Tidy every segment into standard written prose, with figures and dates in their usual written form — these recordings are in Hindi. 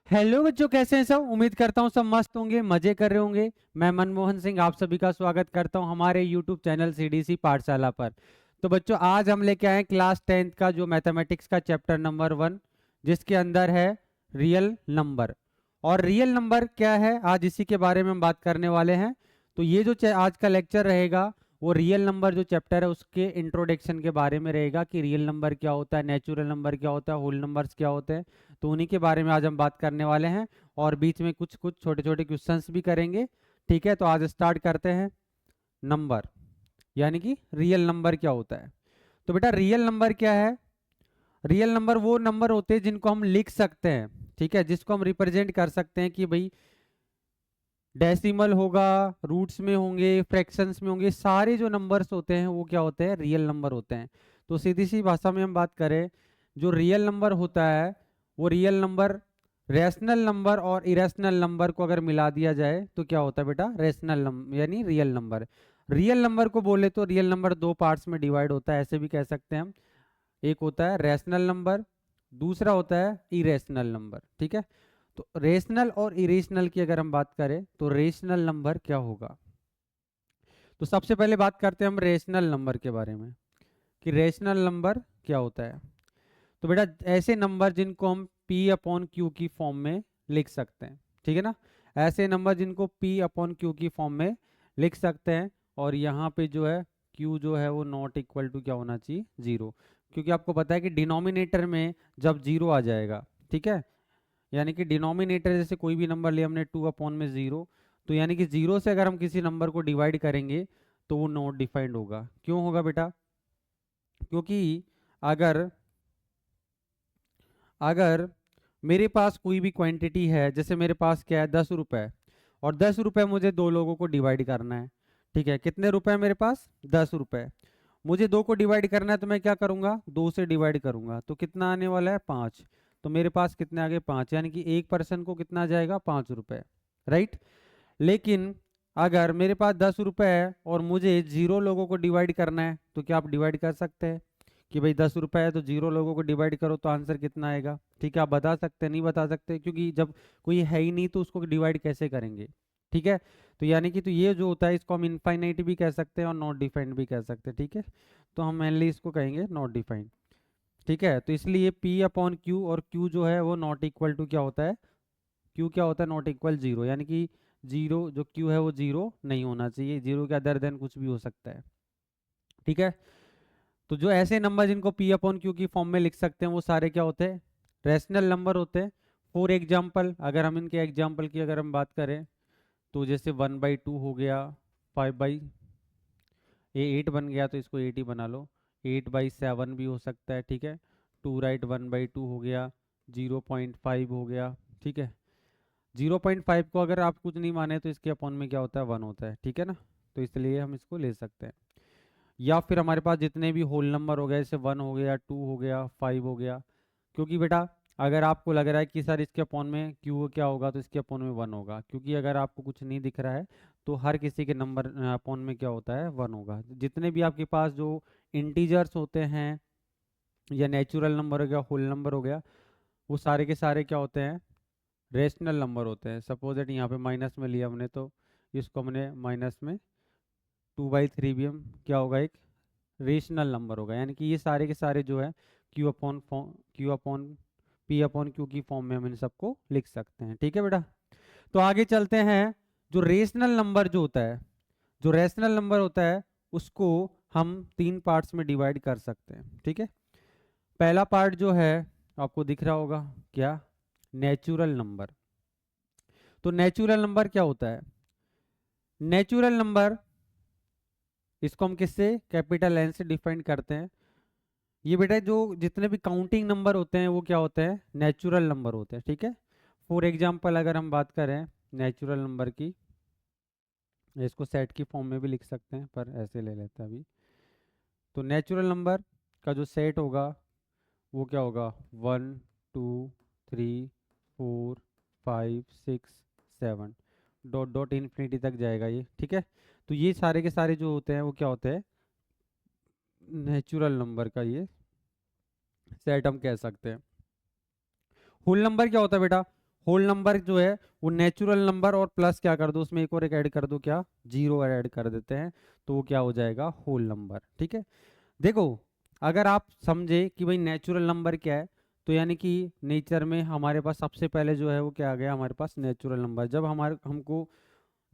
हेलो बच्चों, कैसे हैं सब। उम्मीद करता हूँ सब मस्त होंगे, मजे कर रहे होंगे। मैं मनमोहन सिंह आप सभी का स्वागत करता हूँ हमारे यूट्यूब चैनल सीडीसी पाठशाला पर। तो बच्चों, आज हम लेके आए हैं क्लास 10th का जो मैथमेटिक्स का चैप्टर नंबर 1, जिसके अंदर है रियल नंबर। और रियल नंबर क्या है, आज इसी के बारे में हम बात करने वाले हैं। तो ये जो आज का लेक्चर रहेगा वो रियल नंबर जो चैप्टर है उसके इंट्रोडक्शन के बारे में रहेगा कि रियल नंबर क्या होता है, नेचुरल नंबर क्या होता है, होल नंबर्स क्या होते हैं। तो उन्हीं के बारे में आज हम बात करने वाले हैं और बीच में कुछ कुछ छोटे छोटे क्वेश्चंस भी करेंगे। ठीक है, तो आज स्टार्ट करते हैं। नंबर यानी कि रियल नंबर क्या होता है। तो बेटा, रियल नंबर क्या है। रियल नंबर वो नंबर होते हैं जिनको हम लिख सकते हैं, ठीक है, जिसको हम रिप्रेजेंट कर सकते हैं कि भाई डेसिमल होगा, रूट्स में होंगे, फ्रैक्शंस में होंगे, सारे जो नंबर्स होते हैं वो क्या होते हैं, रियल नंबर होते हैं। तो सीधी सी भाषा में हम बात करें, जो रियल नंबर होता है वो रियल नंबर रैशनल नंबर और इरेशनल नंबर को अगर मिला दिया जाए तो क्या होता है बेटा, रैशनल नंबर यानी रियल नंबर। रियल नंबर को बोले तो रियल नंबर दो पार्ट्स में डिवाइड होता है, ऐसे भी कह सकते हैं हम। एक होता है रैशनल नंबर, दूसरा होता है इरेशनल नंबर। ठीक है, तो रेशनल और इरेशनल की अगर हम बात करें तो रेशनल नंबर क्या होगा। तो सबसे पहले बात करते हैं हम रेशनल नंबर के बारे में कि रेशनल नंबर क्या होता है। तो बेटा, ऐसे नंबर जिनको हम p अपॉन क्यू की फॉर्म में लिख सकते हैं, ठीक है ना। ऐसे नंबर जिनको p अपॉन क्यू की फॉर्म में लिख सकते हैं, और यहाँ पे जो है q जो है वो नॉट इक्वल टू क्या होना चाहिए, जीरो। क्योंकि आपको पता है कि डिनोमिनेटर में जब जीरो आ जाएगा, ठीक है, यानी कि डिनोमिनेटर जैसे कोई भी नंबर लिया हमने 2 अपॉन में जीरो, तो यानी कि जीरो से अगर हम किसी नंबर को डिवाइड करेंगे तो वो नॉट डिफाइंड होगा। क्यों होगा बेटा, क्योंकि अगर अगर मेरे पास कोई भी क्वांटिटी है, जैसे मेरे पास क्या है 10 रुपए, और 10 रुपए मुझे दो लोगों को डिवाइड करना है। ठीक है, कितने रुपए है मेरे पास, 10 रुपए। मुझे दो को डिवाइड करना है तो मैं क्या करूंगा, दो से डिवाइड करूंगा तो कितना आने वाला है, 5। तो मेरे पास कितने आ गए, 5, यानी कि एक पर्सन को कितना आ जाएगा, 5 रुपए। राइट। लेकिन अगर मेरे पास 10 रुपए है और मुझे जीरो लोगों को डिवाइड करना है तो क्या आप डिवाइड कर सकते हैं कि भाई 10 रुपए है तो जीरो लोगों को डिवाइड करो तो आंसर कितना आएगा। ठीक है, आप बता सकते हैं, नहीं बता सकते, क्योंकि जब कोई है ही नहीं तो उसको डिवाइड कैसे करेंगे। ठीक है, तो यानी कि तो ये जो होता है इसको हम इनफाइनाइट भी कह सकते हैं और नॉट डिफाइंड भी कह सकते हैं। ठीक है, तो हम मेनली इसको कहेंगे नॉट डिफाइंड। ठीक है, तो इसलिए p अपॉन क्यू, और q जो है वो नॉट इक्वल टू क्या होता है, q क्या होता है, नॉट इक्वल जीरो, यानी कि जीरो जो q है वो जीरो नहीं होना चाहिए, जीरो के अदर देन कुछ भी हो सकता है। ठीक है, तो जो ऐसे नंबर जिनको p अपॉन क्यू की फॉर्म में लिख सकते हैं वो सारे क्या होते हैं, रैशनल नंबर होते हैं। फॉर एग्जाम्पल, अगर हम इनके एग्जाम्पल की अगर हम बात करें तो जैसे 1/2 हो गया, 5 ये 8 बन गया तो इसको 8 ही बना लो, 8/7 भी हो सकता है। ठीक है, 2 राइट 1/2 हो गया, 0.5 हो गया। ठीक है, 0.5 को अगर आप कुछ नहीं माने तो इसके अपॉन में क्या होता है, 1 होता है। ठीक है ना, तो इसलिए हम इसको ले सकते हैं। या फिर हमारे पास जितने भी होल नंबर हो गए, जैसे 1 हो गया, 2 हो गया, 5 हो गया, क्योंकि बेटा अगर आपको लग रहा है कि सर इसके अपॉन में क्यू क्या होगा तो इसके अपॉन में 1 होगा, क्योंकि अगर आपको कुछ नहीं दिख रहा है तो हर किसी के नंबर अपॉन में क्या होता है, 1 होगा। जितने भी आपके पास जो इंटीजर्स होते हैं या नेचुरल नंबर हो गया, होल नंबर हो गया, वो सारे के सारे क्या होते हैं, रेशनल नंबर होते हैं। सपोज दैट यहाँ पे माइनस में लिया हमने तो इसको हमने माइनस में 2/3 भी हम क्या होगा, एक रेशनल नंबर होगा। यानी कि ये सारे के सारे जो है Q upon P upon Q की फॉर्म में हम इन सबको लिख सकते हैं। ठीक है बेटा, तो आगे चलते हैं। जो रेशनल नंबर जो होता है, जो रेशनल नंबर होता है उसको हम 3 पार्ट्स में डिवाइड कर सकते हैं। ठीक है, पहला पार्ट जो है आपको दिख रहा होगा, क्या, नेचुरल नंबर। तो नेचुरल नंबर क्या होता है, नेचुरल नंबर इसको हम किससे, कैपिटल एन से डिफाइन करते हैं। ये बेटा जो जितने भी काउंटिंग नंबर होते हैं वो क्या होते हैं, नेचुरल नंबर होते हैं। ठीक है, फॉर एग्जांपल अगर हम बात करें नेचुरल नंबर की, इसको सेट की फॉर्म में भी लिख सकते हैं पर ऐसे ले लेते हैं अभी। तो नेचुरल नंबर का जो सेट होगा वो क्या होगा, 1 2 3 4 5 6 7, डॉट डॉट इन्फिनिटी तक जाएगा ये। ठीक है, तो ये सारे के सारे जो होते हैं वो क्या होते हैं, नेचुरल नंबर का ये सेट हम कह सकते हैं। होल नंबर क्या होता है बेटा, होल नंबर जो है वो नेचुरल नंबर और प्लस क्या कर दो, उसमें एक और एक ऐड कर दो, क्या, जीरो ऐड कर देते हैं, तो वो क्या हो जाएगा, होल नंबर। ठीक है, देखो अगर आप समझे कि भाई नेचुरल नंबर क्या है, तो यानी कि नेचर में हमारे पास सबसे पहले जो है वो क्या आ गया, हमारे पास नेचुरल नंबर। जब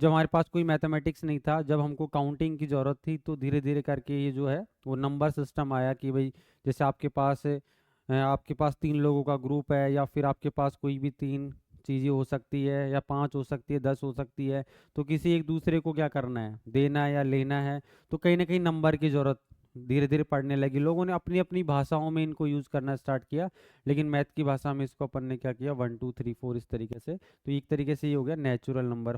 हमारे पास कोई मैथमेटिक्स नहीं था, जब हमको काउंटिंग की ज़रूरत थी, तो धीरे धीरे करके ये जो है वो नंबर सिस्टम आया कि भाई जैसे आपके पास 3 लोगों का ग्रुप है, या फिर आपके पास कोई भी 3 चीज़ें हो सकती है, या 5 हो सकती है, 10 हो सकती है, तो किसी एक दूसरे को क्या करना है, देना है या लेना है, तो कहीं ना कहीं नंबर की ज़रूरत धीरे धीरे पड़ने लगी। लोगों ने अपनी अपनी भाषाओं में इनको यूज़ करना स्टार्ट किया, लेकिन मैथ की भाषा में इसको अपन ने क्या किया, 1 2 3 4 इस तरीके से। तो एक तरीके से ये हो गया नेचुरल नंबर।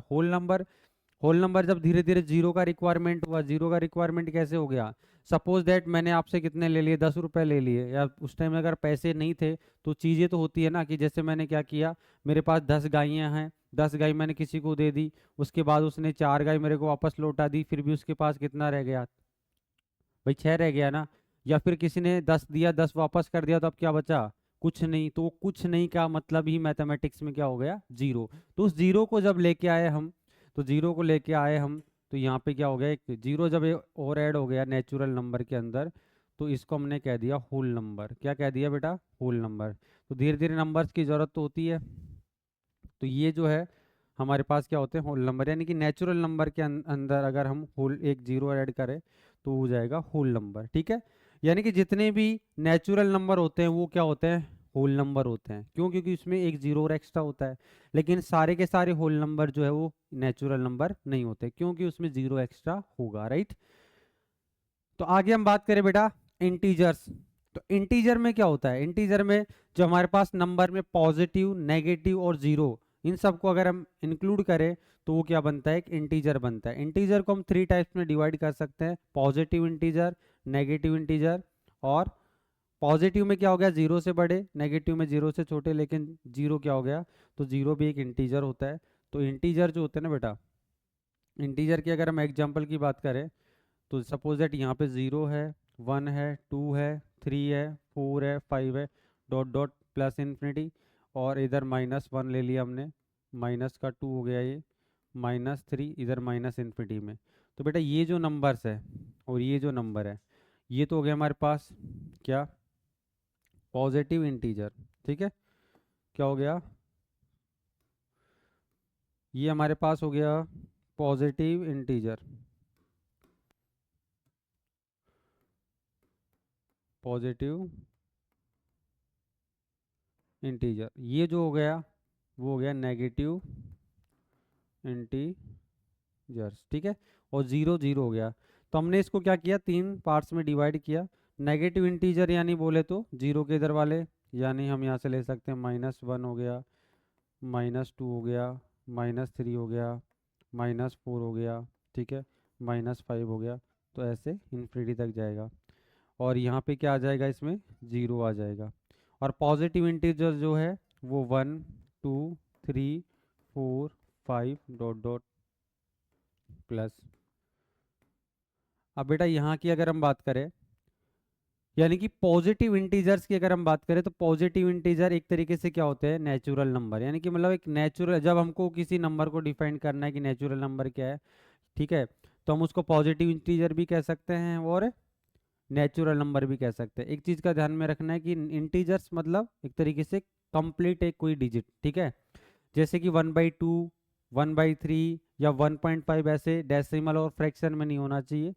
होल नंबर जब धीरे धीरे जीरो का रिक्वायरमेंट हुआ, जीरो का रिक्वायरमेंट कैसे हो गया, सपोज दैट मैंने आपसे कितने ले लिए, 10 रुपए ले लिए, या उस टाइम अगर पैसे नहीं थे, तो चीज़ें तो होती है ना, कि जैसे मैंने क्या किया, मेरे पास 10 गायें हैं, 10 गाय मैंने किसी को दे दी, उसके बाद उसने 4 गाय मेरे को वापस लौटा दी, फिर भी उसके पास कितना रह गया, भाई 6 रह गया ना। या फिर किसी ने 10 दिया, 10 वापस कर दिया, तो अब क्या बचा, कुछ नहीं। तो वो कुछ नहीं का मतलब ही मैथमेटिक्स में क्या हो गया, जीरो। तो उस जीरो को जब लेके आए हम, तो यहाँ पे क्या हो गया, एक जीरो जब और ऐड हो गया नेचुरल नंबर के अंदर, तो इसको हमने कह दिया होल नंबर। क्या कह दिया बेटा, होल नंबर। तो धीरे धीरे नंबर्स की जरूरत तो होती है, तो ये जो है हमारे पास क्या होते हैं, होल नंबर। यानी कि नेचुरल नंबर के अंदर अगर हम होल एक जीरो ऐड करें, तो हो जाएगा होल नंबर। ठीक है, यानी कि जितने भी नेचुरल नंबर होते हैं वो क्या होते हैं, होल नंबर होते हैं। क्यों, क्योंकि उसमें एक जीरो और एक्स्ट्रा होता है। लेकिन सारे के सारे होल नंबर जो है वो नेचुरल नंबर नहीं होते, क्योंकि उसमें जीरो एक्स्ट्रा होगा, राइट। तो आगे हम बात करें बेटा इंटीजर्स। तो इंटीजर में क्या होता है, इंटीजर में जो हमारे पास नंबर में पॉजिटिव, नेगेटिव और जीरो, इन सबको अगर हम इंक्लूड करें, तो वो क्या बनता है, एक इंटीजर बनता है। इंटीजर को हम 3 टाइप्स में डिवाइड कर सकते हैं, पॉजिटिव इंटीजर, नेगेटिव इंटीजर, और पॉजिटिव में क्या हो गया, जीरो से बड़े, नेगेटिव में जीरो से छोटे, लेकिन जीरो क्या हो गया, तो जीरो भी एक इंटीजर होता है। तो इंटीजर जो होते हैं ना बेटा, इंटीजर की अगर हम एग्जाम्पल की बात करें, तो सपोज दैट यहाँ पे 0 है, 1 है, 2 है, 3 है, 4 है, 5 है, डॉट डॉट प्लस इन्फिनिटी, और इधर -1 ले लिया हमने, माइनस का 2 हो गया ये, -3 इधर माइनस इन्फिनिटी में। तो बेटा ये जो नंबर्स है और ये जो नंबर है, ये तो हो गया हमारे पास क्या, पॉजिटिव इंटीजर। ठीक है, क्या हो गया, ये हमारे पास हो गया पॉजिटिव इंटीजर, पॉजिटिव इंटीजर। ये जो हो गया वो हो गया नेगेटिव इंटीजर्स। ठीक है, और जीरो जीरो हो गया। तो हमने इसको क्या किया, 3 पार्ट्स में डिवाइड किया। नेगेटिव इंटीजर यानी बोले तो जीरो के इधर वाले, यानी हम यहाँ से ले सकते हैं -1 हो गया, -2 हो गया, -3 हो गया, -4 हो गया, ठीक है, -5 हो गया। तो ऐसे इन्फिनिटी तक जाएगा, और यहाँ पे क्या आ जाएगा, इसमें जीरो आ जाएगा। और पॉजिटिव इंटीजर जो है वो 1 2 3 4 5 डॉट डॉट प्लस। अब बेटा यहाँ की अगर हम बात करें, यानी कि पॉजिटिव इंटीजर्स की अगर हम बात करें, तो पॉजिटिव इंटीजर एक तरीके से क्या होते हैं, नेचुरल नंबर। यानी कि मतलब एक नेचुरल, जब हमको किसी नंबर को डिफाइन करना है कि नेचुरल नंबर क्या है, ठीक है, तो हम उसको पॉजिटिव इंटीजर भी कह सकते हैं और नेचुरल नंबर भी कह सकते हैं। एक चीज़ का ध्यान में रखना है कि इंटीजर्स मतलब एक तरीके से कंप्लीट है कोई डिजिट। ठीक है, जैसे कि 1/2, 1/3 या 1.5, ऐसे डेसिमल और फ्रैक्शन में नहीं होना चाहिए।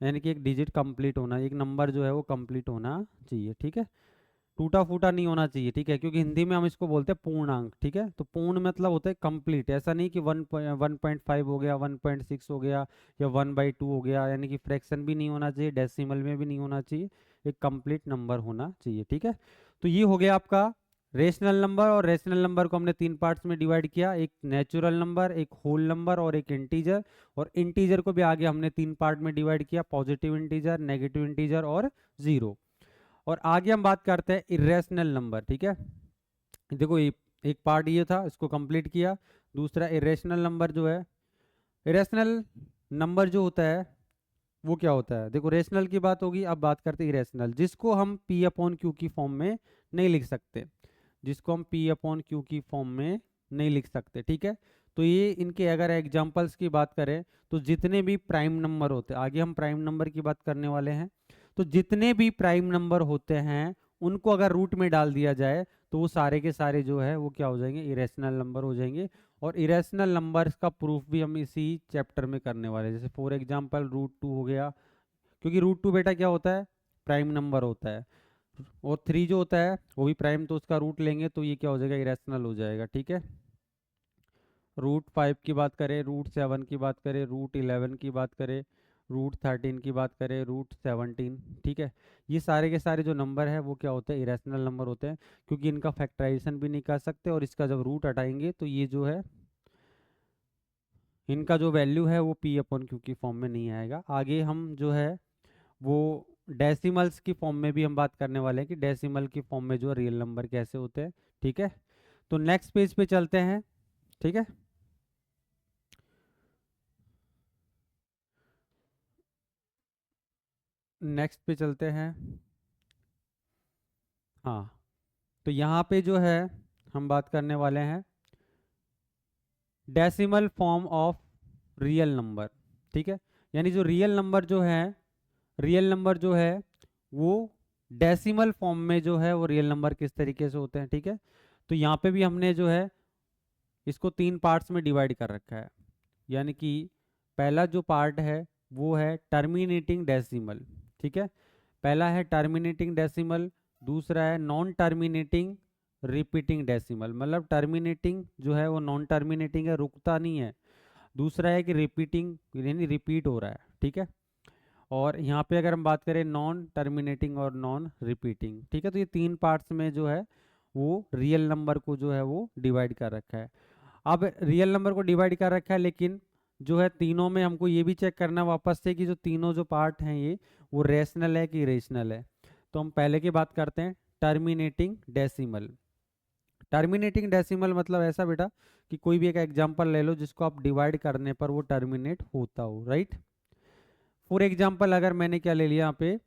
यानी कि एक डिजिट कंप्लीट होना, एक नंबर जो है वो कंप्लीट होना चाहिए। ठीक है, टूटा फूटा नहीं होना चाहिए। ठीक है, क्योंकि हिंदी में हम इसको बोलते हैं पूर्णांक। ठीक है, तो पूर्ण मतलब होता है कंप्लीट। ऐसा नहीं कि 1.5 हो गया, 1.6 हो गया, या 1/2 हो गया, यानी कि फ्रैक्शन भी नहीं होना चाहिए, डेसिमल में भी नहीं होना चाहिए, एक कंप्लीट नंबर होना चाहिए। ठीक है, तो ये हो गया आपका रेशनल नंबर। और रेशनल नंबर को हमने 3 पार्ट्स में डिवाइड किया, एक नेचुरल नंबर, एक होल नंबर और एक इंटीजर। और इंटीजर को भी आगे हमने 3 पार्ट में डिवाइड किया, पॉजिटिव इंटीजर, नेगेटिव इंटीजर और जीरो। और आगे हम बात करते हैं इरेशनल नंबर। ठीक है, देखो एक पार्ट ये था, इसको कंप्लीट किया। दूसरा इरेशनल नंबर जो है, इरेशनल नंबर जो होता है वो क्या होता है, देखो रेशनल की बात होगी, अब बात करते हैं इरेशनल, जिसको हम P/Q की फॉर्म में नहीं लिख सकते, जिसको हम P/Q की फॉर्म में नहीं लिख सकते, ठीक है। तो ये इनके अगर एग्जाम्पल्स की बात करें तो जितने भी प्राइम नंबर होते हैं, आगे हम प्राइम नंबर की बात करने वाले हैं, तो जितने भी प्राइम नंबर होते हैं उनको अगर रूट में डाल दिया जाए तो वो सारे के सारे जो है वो क्या हो जाएंगे, इरेशनल नंबर हो जाएंगे। और इरेशनल नंबर्स का प्रूफ भी हम इसी चैप्टर में करने वाले हैं। जैसे फॉर एग्जांपल √2 हो गया, क्योंकि √2 बेटा क्या होता है, प्राइम नंबर होता है। और 3 जो होता है वो भी प्राइम, तो उसका रूट लेंगे तो ये क्या हो जाएगा, इरेशनल हो जाएगा, ठीक है। √5 की बात करें, √7 की बात करें, √11 की बात करें, √13 की बात करें, √17, ठीक है। ये सारे के सारे जो नंबर है वो क्या होते हैं, इरेशनल नंबर होते हैं, क्योंकि इनका फैक्टराइजेशन भी नहीं कर सकते और इसका जब रूट हटाएंगे तो ये जो है इनका जो वैल्यू है वो p/q की फॉर्म में नहीं आएगा। आगे हम जो है वो डेसिमल्स की फॉर्म में भी हम बात करने वाले हैं कि डेसिमल की फॉर्म में जो रियल नंबर कैसे होते हैं, ठीक है। तो नेक्स्ट पेज पे चलते हैं, ठीक है। नेक्स्ट पे चलते हैं। हाँ, तो यहाँ पे जो है हम बात करने वाले हैं decimal form of real number, ठीक है। यानी जो रियल नंबर जो है, रियल नंबर जो है वो डेसिमल फॉर्म में जो है वो रियल नंबर किस तरीके से होते हैं, ठीक है। तो यहाँ पे भी हमने जो है इसको 3 पार्ट्स में डिवाइड कर रखा है। यानी कि पहला जो पार्ट है वो है टर्मिनेटिंग डेसिमल, ठीक है। पहला है टर्मिनेटिंग डेसिमल, दूसरा है नॉन टर्मिनेटिंग रिपीटिंग डेसिमल, मतलब टर्मिनेटिंग जो है वो नॉन टर्मिनेटिंग है, रुकता नहीं है। दूसरा है कि रिपीटिंग यानी रिपीट हो रहा है, ठीक है। और यहाँ पे अगर हम बात करें नॉन टर्मिनेटिंग और नॉन रिपीटिंग, ठीक है। तो ये 3 पार्ट्स में जो है वो रियल नंबर को जो है वो डिवाइड कर रखा है। अब रियल नंबर को डिवाइड कर रखा है, लेकिन जो है तीनों में हमको ये भी चेक करना वापस से कि जो तीनों जो पार्ट हैं ये वो रेशनल है कि इरेशनल है। तो हम पहले की बात करते हैं टर्मिनेटिंग डेसिमल। टर्मिनेटिंग डेसिमल मतलब ऐसा बेटा कि कोई भी एक एग्जांपल ले लो जिसको आप डिवाइड करने पर वो टर्मिनेट होता हो, राइट। फॉर एग्जांपल अगर मैंने क्या ले लिया यहाँ पे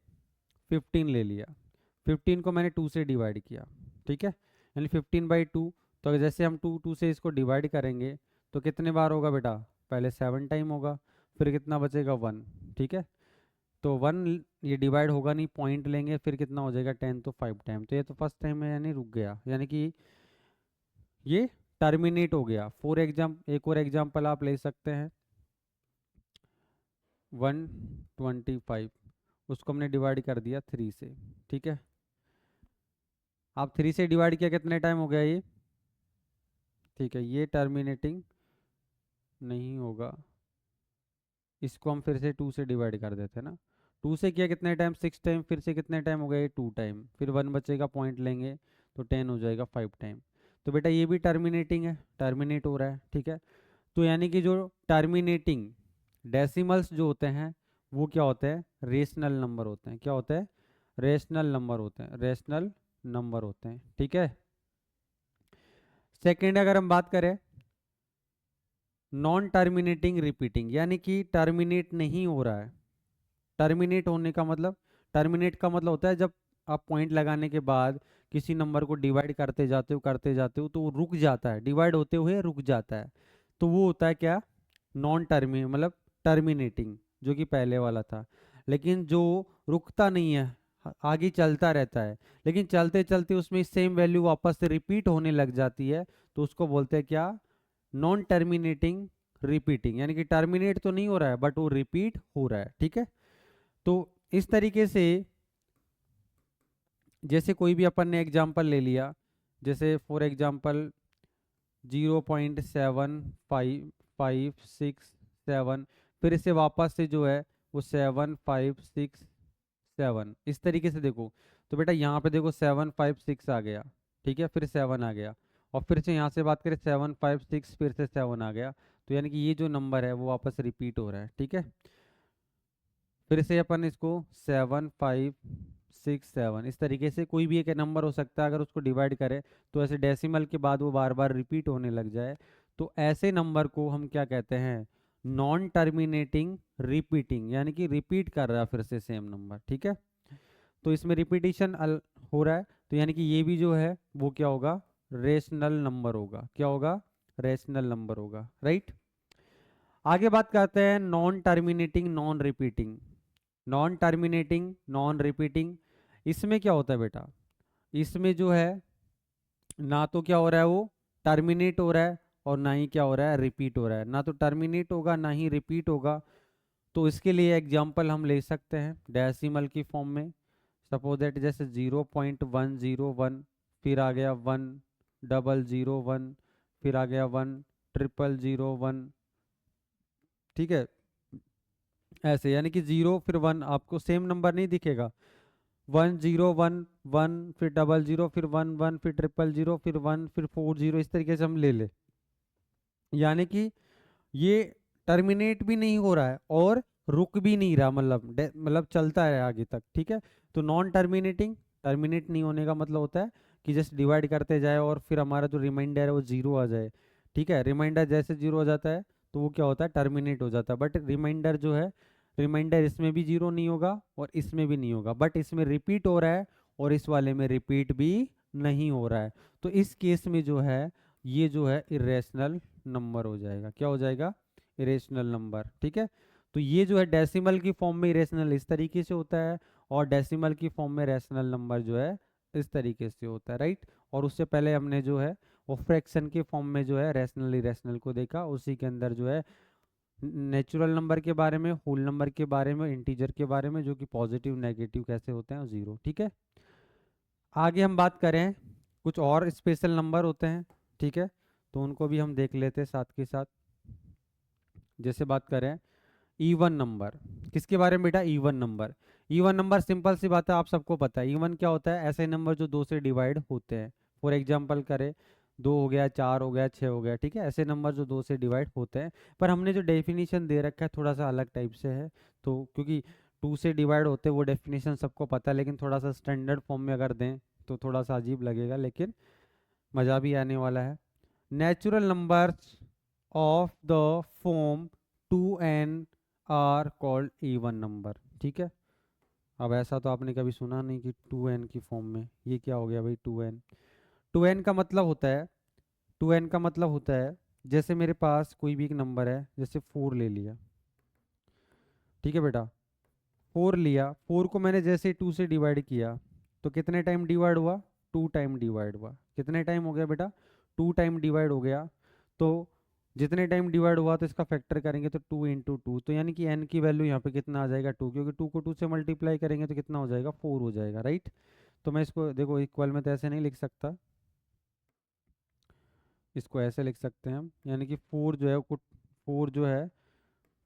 15 ले लिया, 15 को मैंने 2 से डिवाइड किया, ठीक है। यानी 15/2। तो अगर जैसे हम 2 से इसको डिवाइड करेंगे तो कितने बार होगा बेटा, पहले 7 टाइम होगा, फिर कितना बचेगा 1, ठीक है। तो 1 ये डिवाइड होगा नहीं, पॉइंट लेंगे, फिर कितना हो जाएगा 10, तो 5 टाइम। तो ये तो फर्स्ट टाइम में यानी रुक गया, यानी कि ये टर्मिनेट हो गया। फॉर एग्जाम्पल एक और एग्जाम्पल आप ले सकते हैं 125, उसको हमने डिवाइड कर दिया 3 से, ठीक है। आप 3 से डिवाइड किया कितने टाइम हो गया ये, ठीक है। ये टर्मिनेटिंग नहीं होगा, इसको हम फिर से 2 से डिवाइड कर देते हैं ना। 2 से किया कितने टाइम, 6 टाइम, फिर से कितने टाइम हो गया ये 2 टाइम, फिर 1 बचेगा, पॉइंट लेंगे तो 10 हो जाएगा 5 टाइम। तो बेटा ये भी टर्मिनेटिंग है, टर्मिनेट हो रहा है, ठीक है। तो यानी कि जो टर्मिनेटिंग डेसिमल्स जो होते हैं वो क्या होते हैं, रेशनल नंबर होते हैं। क्या होते हैं, रेशनल नंबर होते हैं, रेशनल नंबर होते हैं, ठीक है। सेकेंड अगर हम बात करें नॉन टर्मिनेटिंग रिपीटिंग, यानी कि टर्मिनेट नहीं हो रहा है। टर्मिनेट होने का मतलब, टर्मिनेट का मतलब होता है जब आप पॉइंट लगाने के बाद किसी नंबर को डिवाइड करते जाते हो तो वो रुक जाता है, डिवाइड होते हुए रुक जाता है। तो वो होता है क्या, नॉन टर्मी मतलब टर्मिनेटिंग, जो कि पहले वाला था। लेकिन जो रुकता नहीं है, आगे चलता रहता है, लेकिन चलते चलते उसमें सेम वैल्यू वापस से रिपीट होने लग जाती है, तो उसको बोलते हैं क्या, नॉन टर्मिनेटिंग रिपीटिंग। यानी कि टर्मिनेट तो नहीं हो रहा है बट वो रिपीट हो रहा है, ठीक है। तो इस तरीके से जैसे कोई भी अपन ने एग्जांपल ले लिया, जैसे फॉर एग्जांपल 0.75567, फिर इसे वापस से जो है वो 7567, इस तरीके से देखो। तो बेटा यहाँ पे देखो 756 आ गया, ठीक है, फिर 7 आ गया, और फिर से यहाँ से बात करें 756, फिर से 7 आ गया। तो यानी कि ये जो नंबर है वो वापस रिपीट हो रहा है, ठीक है। फिर से अपन इसको 7567, इस तरीके से कोई भी एक नंबर हो सकता है, अगर उसको डिवाइड करें तो ऐसे डेसिमल के बाद वो बार बार रिपीट होने लग जाए, तो ऐसे नंबर को हम क्या कहते हैं, नॉन टर्मिनेटिंग रिपीटिंग, यानी कि रिपीट कर रहा है फिर से सेम नंबर, ठीक है। तो इसमें रिपीटिशन हो रहा है, तो यानी कि ये भी जो है वो क्या होगा, रेशनल नंबर होगा। क्या होगा, रेशनल नंबर होगा, राइट। आगे बात करते हैं non terminating non repeating. Non terminating non repeating, इसमें क्या होता है बेटा, इसमें जो है ना तो क्या हो रहा है वो टर्मिनेट हो रहा है और ना ही क्या हो रहा है रिपीट हो रहा है, ना तो टर्मिनेट होगा ना ही रिपीट होगा। तो इसके लिए एग्जांपल हम ले सकते हैं डेसिमल की फॉर्म में। सपोज दैट जैसे 0.101, फिर आ गया 1,001, फिर आ गया 1,001, ठीक है। ऐसे यानी कि 0 फिर 1 आपको सेम नंबर नहीं दिखेगा, 1,011 फिर 00 फिर 11 फिर 000 फिर 1 फिर 40, इस तरीके से हम ले ले। यानी कि ये टर्मिनेट भी नहीं हो रहा है और रुक भी नहीं रहा, मतलब चलता है आगे तक, ठीक है। तो नॉन टर्मिनेटिंग, टर्मिनेट नहीं होने का मतलब होता है कि जस्ट डिवाइड करते जाए और फिर हमारा जो रिमाइंडर है वो जीरो आ जाए, ठीक है। रिमाइंडर जैसे जीरो हो जाता है तो वो क्या होता है टर्मिनेट हो जाता है। बट रिमाइंडर जो है, रिमाइंडर इसमें भी जीरो नहीं होगा और इसमें भी नहीं होगा, बट इसमें रिपीट हो रहा है और इस वाले में रिपीट भी नहीं हो रहा है। तो इस केस में जो है ये जो है इरेशनल नंबर हो जाएगा। क्या हो जाएगा, इरेशनल नंबर, ठीक है। तो ये जो है डेसिमल की फॉर्म में इरेशनल इस तरीके से होता है और डेसिमल की फॉर्म में रैशनल नंबर जो है इस तरीके से होता है, राइट। और उससे पहले हमने जो है वो फ्रैक्शन के फॉर्म में जो है रैशनल इरेशनल को देखा, उसी के अंदर जो है नेचुरल नंबर के बारे में, होल नंबर के बारे में, इंटीजर के बारे में, जो कि पॉजिटिव नेगेटिव कैसे होते हैं और जीरो, ठीक है। आगे हम बात करें कुछ और स्पेशल नंबर होते हैं, ठीक है, तो उनको भी हम देख लेते हैं साथ के साथ। जैसे बात करें इवन नंबर, किसके बारे में बेटा, even number. Even number simple सी बात है, आप सबको पता है इवन क्या होता है, ऐसे नंबर जो दो से डिवाइड होते हैं। फॉर एग्जांपल करें, दो हो गया, चार हो गया, छः हो गया, ठीक है, ऐसे नंबर जो दो से डिवाइड होते हैं। पर हमने जो डेफिनेशन दे रखा है थोड़ा सा अलग टाइप से है, तो क्योंकि टू से डिवाइड होते हैं वो डेफिनेशन सबको पता है, लेकिन थोड़ा सा स्टैंडर्ड फॉर्म में अगर दें तो थोड़ा सा अजीब लगेगा, लेकिन मज़ा भी आने वाला है। Natural numbers of the form 2n are called even number, ठीक है। अब ऐसा तो आपने कभी सुना नहीं कि 2n की फॉर्म में, ये क्या हो गया भाई 2n। 2n का मतलब होता है, 2n का मतलब होता है जैसे मेरे पास कोई भी एक नंबर है, जैसे 4 ले लिया, ठीक है बेटा, 4 लिया, 4 को मैंने जैसे 2 से डिवाइड किया तो कितने टाइम डिवाइड हुआ, 2 टाइम डिवाइड हुआ। कितने टाइम हो गया बेटा, 2 टाइम डिवाइड हो गया। तो जितने टाइम डिवाइड हुआ तो इसका फैक्टर करेंगे तो 2 इंटू टू, तो यानी कि n की वैल्यू यहाँ पे कितना आ जाएगा 2, क्योंकि 2 को 2 से मल्टीप्लाई करेंगे तो कितना हो जाएगा 4 हो जाएगा, राइट। तो मैं इसको देखो इक्वल में तो ऐसे नहीं लिख सकता, इसको ऐसे लिख सकते हैं हम, यानी कि 4 जो है 4 जो है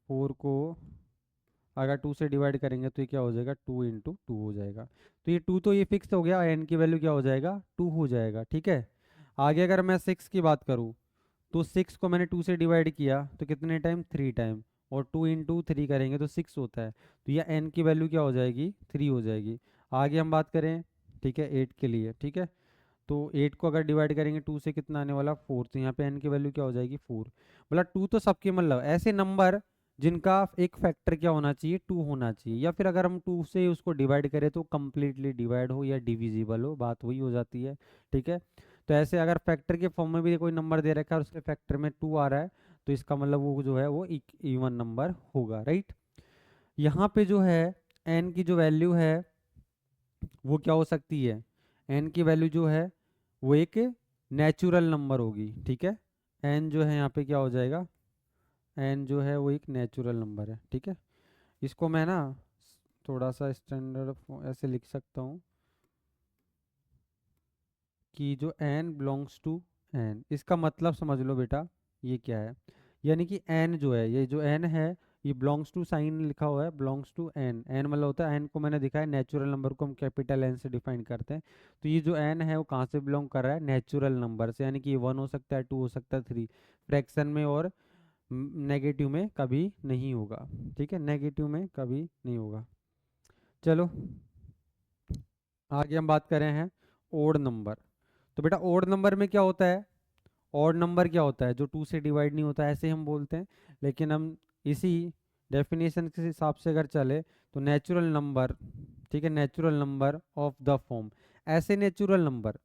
4 को अगर 2 से डिवाइड करेंगे तो ये क्या हो जाएगा 2 इंटू टू हो जाएगा। तो ये 2 तो ये फिक्स हो गया, एन की वैल्यू क्या हो जाएगा 2 हो जाएगा, ठीक है। आगे अगर मैं 6 की बात करूँ तो 6 को मैंने 2 से डिवाइड किया तो कितने टाइम 3 टाइम, और 2 इंटू थ्री करेंगे तो 6 होता है, तो यह एन की वैल्यू क्या हो जाएगी 3 हो जाएगी। आगे हम बात करें, ठीक है, 8 के लिए, ठीक है, तो 8 को अगर डिवाइड करेंगे 2 से कितना आने वाला 4, तो यहाँ पे n की वैल्यू क्या हो जाएगी 4। मतलब 2 तो सबके, मतलब ऐसे नंबर जिनका एक फैक्टर क्या होना चाहिए 2 होना चाहिए, या फिर अगर हम 2 से उसको डिवाइड करें तो कम्प्लीटली डिवाइड हो या डिविजिबल हो, बात वही हो जाती है, ठीक है। तो ऐसे अगर फैक्टर के फॉर्म में भी कोई नंबर दे रखा है और उसके फैक्टर में 2 आ रहा है तो इसका मतलब वो जो है वो इवन नंबर होगा, राइट। यहाँ पे जो है n की जो वैल्यू है वो क्या हो सकती है, n की वैल्यू जो है वो एक नेचुरल नंबर होगी, ठीक है। n जो है यहाँ पे क्या हो जाएगा, n जो है वो एक नेचुरल नंबर है, ठीक है। इसको मैं ना थोड़ा सा स्टैंडर्ड ऐसे लिख सकता हूँ कि जो n बिलोंग्स टू n, इसका मतलब समझ लो बेटा ये क्या है, यानी कि n जो है, ये जो n है ये बिलोंग्स टू, साइन लिखा हुआ है बिलोंग्स टू n, n मतलब होता है n को मैंने दिखाया नेचुरल नंबर को हम कैपिटल n से डिफाइन करते हैं। तो ये जो n है वो कहाँ से बिलोंग कर रहा है, नेचुरल नंबर से, यानी कि ये 1 हो सकता है, 2 हो सकता है, 3 फ्रैक्शन में और नेगेटिव में कभी नहीं होगा, ठीक है, नेगेटिव में कभी नहीं होगा। चलो आगे हम बात करें हैं ओड नंबर। तो बेटा ओड नंबर में क्या होता है, ऑड नंबर क्या होता है, जो 2 से डिवाइड नहीं होता, ऐसे हम बोलते हैं। लेकिन हम इसी डेफिनेशन के हिसाब से अगर चले तो नेचुरल नंबर, ठीक है, natural number of the form, ऐसे नेचुरल नंबर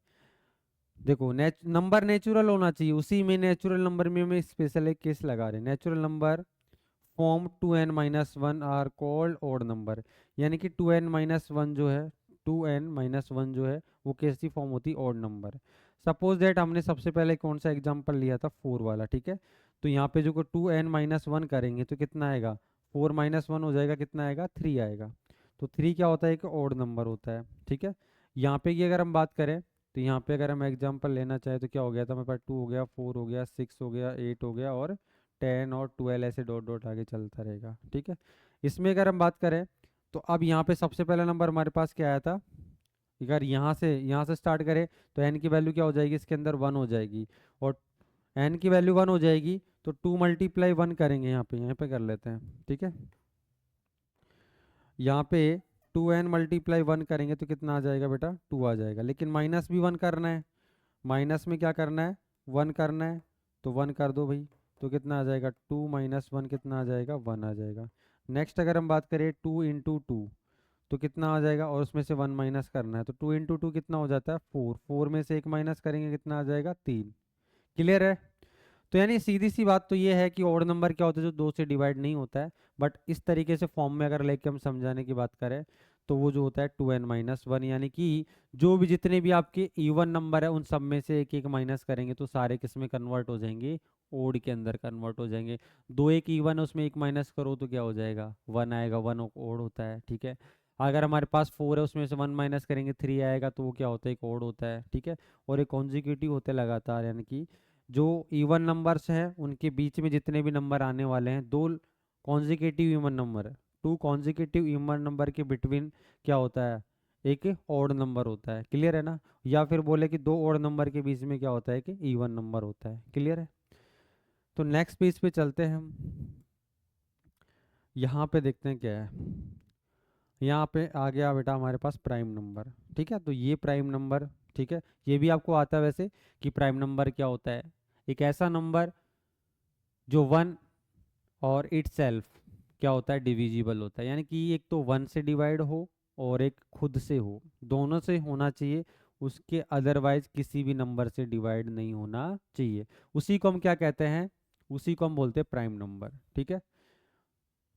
देखो नंबर नेचुरल होना चाहिए, उसी में नेचुरल नंबर में हमें स्पेशल एक केस लगा रहे हैं। Natural number form 2n-1 are called odd number, यानी कि 2n-1 जो है, 2n-1 जो है वो कैसी फॉर्म होती है, ओड नंबर। सपोज दैट हमने सबसे पहले कौन सा एग्जांपल लिया था, 4 वाला, ठीक है। तो यहाँ पे जो 2n-1 करेंगे तो कितना आएगा, 4-1 हो जाएगा, कितना आएगा, 3 आएगा। तो 3 क्या होता है, एक ओड नंबर होता है, ठीक है। यहाँ पे की अगर हम बात करें, तो यहाँ पे अगर हम एग्जांपल लेना चाहे तो क्या हो गया था मेरे पास, 2 हो गया, 4 हो गया, 6 हो गया, 8 हो गया, और 10 और 12 ऐसे डॉट डॉट आगे चलता रहेगा, ठीक है। इसमें अगर हम बात करें तो अब यहाँ पे सबसे पहला नंबर हमारे पास क्या आया था, अगर यहाँ से स्टार्ट करें तो n की वैल्यू क्या हो जाएगी, इसके अंदर 1 हो जाएगी, और n की वैल्यू 1 हो जाएगी तो 2 मल्टीप्लाई 1 करेंगे, यहाँ पे कर लेते हैं, ठीक है। यहाँ पे 2n×1 करेंगे तो कितना आ जाएगा बेटा, 2 आ जाएगा, लेकिन माइनस भी 1 करना है, माइनस में क्या करना है, 1 करना है, तो 1 कर दो भाई, तो कितना आ जाएगा, 2 - 1 कितना आ जाएगा, 1 आ जाएगा। नेक्स्ट अगर हम बात करें 2 × 2 तो कितना आ जाएगा, और उसमें से 1 माइनस करना है, तो 2 × 2 कितना हो जाता है, 4, 4 में से 1 माइनस करेंगे कितना आ जाएगा, 3। क्लियर है। तो यानी सीधी सी बात तो ये है कि ऑड नंबर क्या होता है, जो 2 से डिवाइड नहीं होता है, बट इस तरीके से फॉर्म में अगर लेके हम समझाने की बात करें तो वो जो होता है 2n-1, यानी कि जो भी जितने भी आपके इवन नंबर है उन सब में से एक एक माइनस करेंगे तो सारे किस में कन्वर्ट हो जाएंगे, ओड के अंदर कन्वर्ट हो जाएंगे। दो एक इवन है उसमें एक माइनस करो तो क्या हो जाएगा, 1 आएगा, 1 ओड होता है, ठीक है। अगर हमारे पास 4 है उसमें से 1 माइनस करेंगे 3 आएगा, तो वो क्या होता है, एक ओड होता है, ठीक है। और एक कॉन्जिक्यूटिव होते लगातार, यानी कि जो इवन नंबर्स हैं उनके बीच में जितने भी नंबर आने वाले हैं, दो consecutive even number, 2 consecutive even number के बिटवीन क्या होता है, एक ऑड नंबर होता है। क्लियर है ना। या फिर बोले कि 2 ऑड नंबर के बीच में क्या होता है, कि इवन नंबर होता है। क्लियर है। तो नेक्स्ट पेज पे चलते हैं हम, यहाँ पे देखते हैं क्या है। यहाँ पे आ गया बेटा हमारे पास प्राइम नंबर, ठीक है। तो ये प्राइम नंबर, ठीक है, ये भी आपको आता है वैसे कि प्राइम नंबर क्या होता है, एक ऐसा नंबर जो 1 और इटसेल्फ क्या होता है, डिविजिबल होता है, यानी कि एक तो 1 से डिवाइड हो और एक खुद से हो, दोनों से होना चाहिए, उसके अदरवाइज किसी भी नंबर से डिवाइड नहीं होना चाहिए। उसी को हम क्या कहते हैं, उसी को हम बोलते हैं प्राइम नंबर, ठीक है।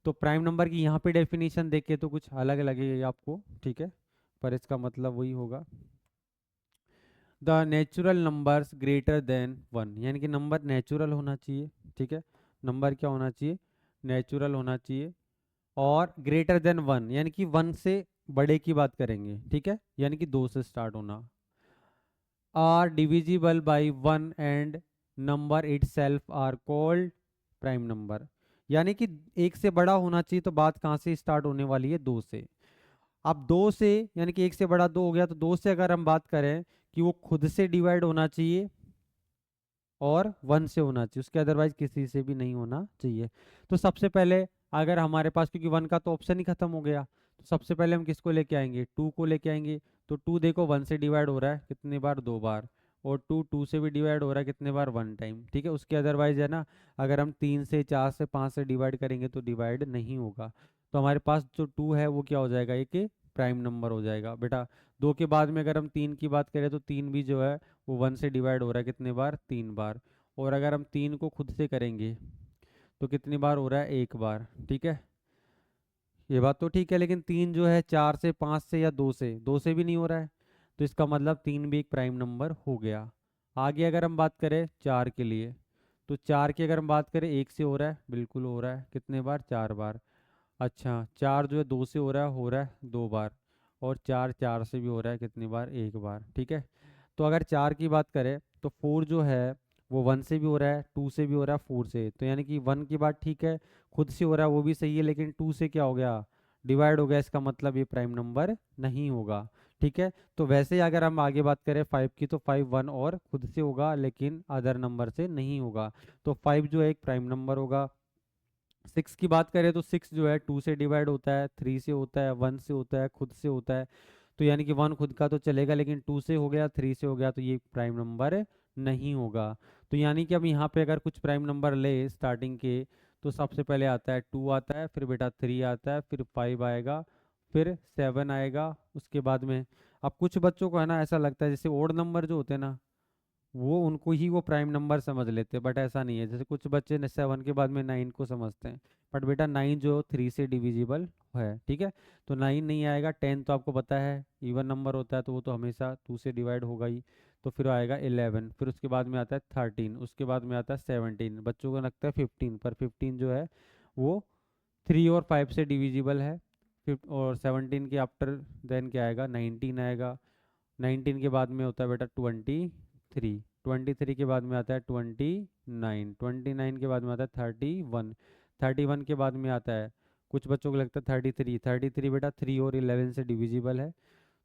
तो प्राइम नंबर की यहाँ पे डेफिनेशन देख के तो कुछ अलग लगेगी आपको, ठीक है, पर इसका मतलब वही होगा, the natural numbers greater than 1, यानी कि नंबर नेचुरल होना चाहिए, ठीक है। नंबर क्या होना चाहिए, नेचुरल होना चाहिए, और ग्रेटर देन 1 यानी कि 1 से बड़े की बात करेंगे, ठीक है, यानी कि 2 से स्टार्ट होना, are divisible by 1 and number itself are called prime number, यानी कि एक से बड़ा होना चाहिए, तो बात कहाँ से स्टार्ट होने वाली है, 2 से। अब 2 से, यानी कि एक से बड़ा 2 हो गया, तो 2 से अगर हम बात करें कि वो खुद से डिवाइड होना चाहिए और 1 से होना चाहिए, उसके अदरवाइज किसी से भी नहीं होना चाहिए। तो सबसे पहले अगर हमारे पास, क्योंकि 1 का तो ऑप्शन ही खत्म हो गया, तो सबसे पहले हम किसको लेके आएंगे, 2 को लेके आएंगे। तो 2 देखो 1 से डिवाइड हो रहा है कितनी बार, 2 बार, और 2 2 से भी डिवाइड हो रहा है कितने बार, 1 टाइम, ठीक है। उसके अदरवाइज है ना, अगर हम 3 से 4 से 5 से डिवाइड करेंगे तो डिवाइड नहीं होगा। तो हमारे पास जो 2 है वो क्या हो जाएगा, एक प्राइम नंबर हो जाएगा बेटा। 2 के बाद में अगर हम 3 की बात करें तो 3 भी जो है वो 1 से डिवाइड हो रहा है कितने बार, 3 बार। और अगर हम 3 को खुद से करेंगे तो कितनी बार हो रहा है, 1 बार, ठीक है। ये बात तो ठीक है, लेकिन 3 जो है 4 से, 5 से, या 2 से भी नहीं हो रहा है, तो इसका मतलब 3 भी एक प्राइम नंबर हो गया। आगे अगर हम बात करें 4 के लिए, तो 4 की अगर हम बात करें, 1 से हो रहा है, बिल्कुल हो रहा है, कितने बार, 4 बार। अच्छा 4 जो है 2 से हो रहा है 2 बार, और 4 4 से भी हो रहा है कितनी बार, 1 बार, ठीक है। तो अगर 4 की बात करें तो 4 जो है वो 1 से भी हो रहा है, 2 से भी हो रहा है, 4 से, तो यानी कि 1 की बात ठीक है, खुद से हो रहा है वो भी सही है, लेकिन 2 से क्या हो गया, डिवाइड हो गया, इसका मतलब ये प्राइम नंबर नहीं होगा, ठीक है। तो वैसे ही अगर हम आगे बात करें 5 की, तो 5 1 और खुद से होगा लेकिन अदर नंबर से नहीं होगा, तो 5 जो है एक प्राइम नंबर होगा। 6 की बात करें तो 6 जो है 2 से डिवाइड होता है, 3 से होता है, 1 से होता है, खुद से होता है, तो यानी कि 1 खुद का तो चलेगा, लेकिन 2 से हो गया, 3 से हो गया, तो ये प्राइम नंबर नहीं होगा। तो यानी कि अब यहाँ पे अगर कुछ प्राइम नंबर ले स्टार्टिंग के, तो सबसे पहले आता है 2 आता है, फिर बेटा 3 आता है, फिर 5 आएगा, फिर 7 आएगा उसके बाद में। अब कुछ बच्चों को है ना ऐसा लगता है जैसे ओड नंबर जो होते हैं ना, वो उनको ही वो प्राइम नंबर समझ लेते हैं, बट ऐसा नहीं है। जैसे कुछ बच्चे 7 के बाद में 9 को समझते हैं, बट बेटा 9 जो 3 से डिविजिबल है, ठीक है। तो 9 नहीं आएगा। 10 तो आपको पता है इवन नंबर होता है, तो वो तो हमेशा 2 से डिवाइड होगा ही। तो फिर आएगा 11, फिर उसके बाद में आता है 13, उसके बाद में आता है 17। बच्चों को लगता है 15, पर 15 जो है वो 3 और 5 से डिविजिबल है। और 17 के आफ्टर देन क्या आएगा, 19 आएगा। 19 के बाद में होता है बेटा 23। 23 के बाद में आता है 29। 29 के बाद में आता है 31। 31 के बाद में आता है, कुछ बच्चों को लगता है 33। 33 बेटा 3 और 11 से डिविजिबल है।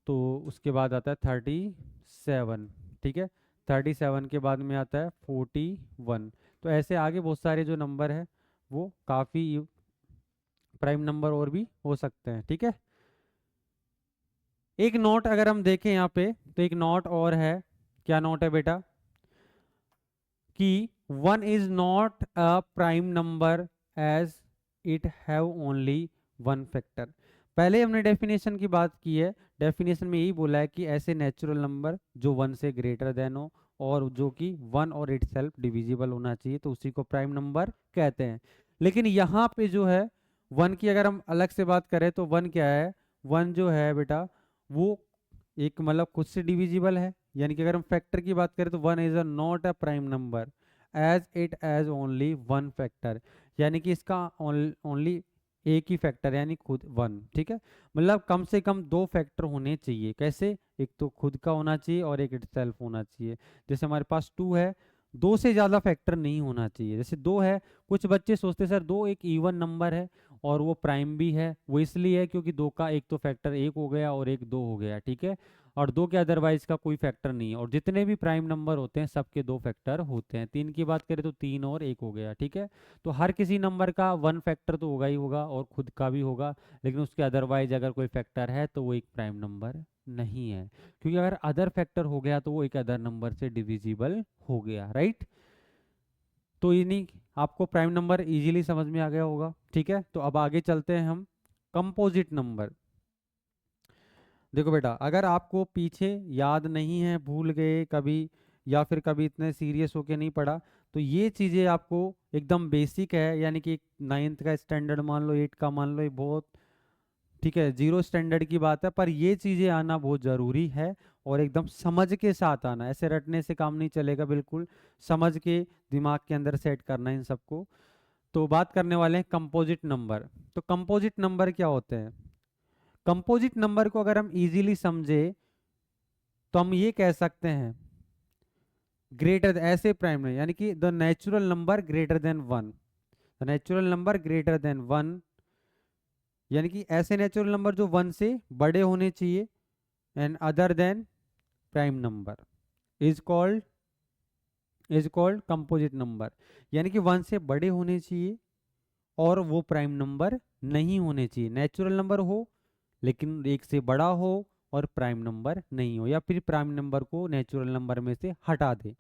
तो उसके बाद आता है 37, ठीक है। 37 के बाद में आता है 41। तो ऐसे आगे बहुत सारे जो नंबर है वो काफ़ी प्राइम नंबर और भी हो सकते हैं, ठीक है। एक नोट अगर हम देखें यहाँ पे, तो एक नोट और है। क्या नोट है बेटा, कि 1 is not a prime number as it have only 1 factor. पहले हमने डेफिनेशन की बात की है। डेफिनेशन में यही बोला है कि ऐसे नेचुरल नंबर जो 1 से ग्रेटर देन हो और जो कि 1 और इट सेल्फ डिविजिबल होना चाहिए, तो उसी को प्राइम नंबर कहते हैं। लेकिन यहाँ पे जो है 1 की अगर हम अलग से बात करें, तो 1 क्या है, 1 जो है बेटा वो एक मतलब खुद से डिविजिबल है। यानी कि अगर हम फैक्टर की बात करें, तो 1 is a not a prime number as it as only 1 factor. यानी कि इसका ओनली एक ही फैक्टर यानी खुद 1, ठीक है। मतलब कम से कम 2 फैक्टर होने चाहिए। कैसे, एक तो खुद का होना चाहिए और एक इटसेल्फ होना चाहिए। जैसे हमारे पास 2 है, 2 से ज़्यादा फैक्टर नहीं होना चाहिए। जैसे 2 है, कुछ बच्चे सोचते सर 2 एक इवन नंबर है और वो प्राइम भी है। वो इसलिए है क्योंकि 2 का एक तो फैक्टर 1 हो गया और एक 2 हो गया, ठीक है। और 2 के अदरवाइज का कोई फैक्टर नहीं है। और जितने भी प्राइम नंबर होते हैं सबके 2 फैक्टर होते हैं। 3 की बात करें तो 3 और 1 हो गया, ठीक है। तो हर किसी नंबर का 1 फैक्टर तो होगा ही होगा और खुद का भी होगा, लेकिन उसके अदरवाइज अगर कोई फैक्टर है तो वो एक प्राइम नंबर नहीं है। क्योंकि अगर अदर फैक्टर हो गया तो वो एक अदर नंबर से डिविजिबल हो गया, राइट। तो इन्हीं आपको प्राइम नंबर इजीली समझ में आ गया होगा, ठीक है। तो अब आगे चलते हैं हम कंपोजिट नंबर। देखो बेटा, अगर आपको पीछे याद नहीं है, भूल गए कभी, या फिर कभी इतने सीरियस होके नहीं पढ़ा, तो ये चीज़ें आपको एकदम बेसिक है। यानी कि 9th का स्टैंडर्ड मान लो, 8 का मान लो, ये बहुत ठीक है, 0 स्टैंडर्ड की बात है, पर ये चीज़ें आना बहुत ज़रूरी है। और एकदम समझ के साथ आना, ऐसे रटने से काम नहीं चलेगा, बिल्कुल समझ के दिमाग के अंदर सेट करना इन सबको। तो बात करने वाले हैं कंपोजिट नंबर। तो कंपोजिट नंबर क्या होते हैं? कंपोजिट नंबर को अगर हम इजीली समझे तो हम ये कह सकते हैं ग्रेटर ऐसे प्राइम नहीं, यानी कि the natural number greater than 1। The natural number greater than 1, यानी कि ऐसे नेचुरल नंबर जो 1 से बड़े होने चाहिए, and other than prime number is called composite number. यानी कि 1 से बड़े होने चाहिए और वो प्राइम नंबर नहीं होने चाहिए। नेचुरल नंबर हो लेकिन 1 से बड़ा हो और प्राइम नंबर नहीं हो, या फिर प्राइम नंबर को नेचुरल नंबर में से हटा दे,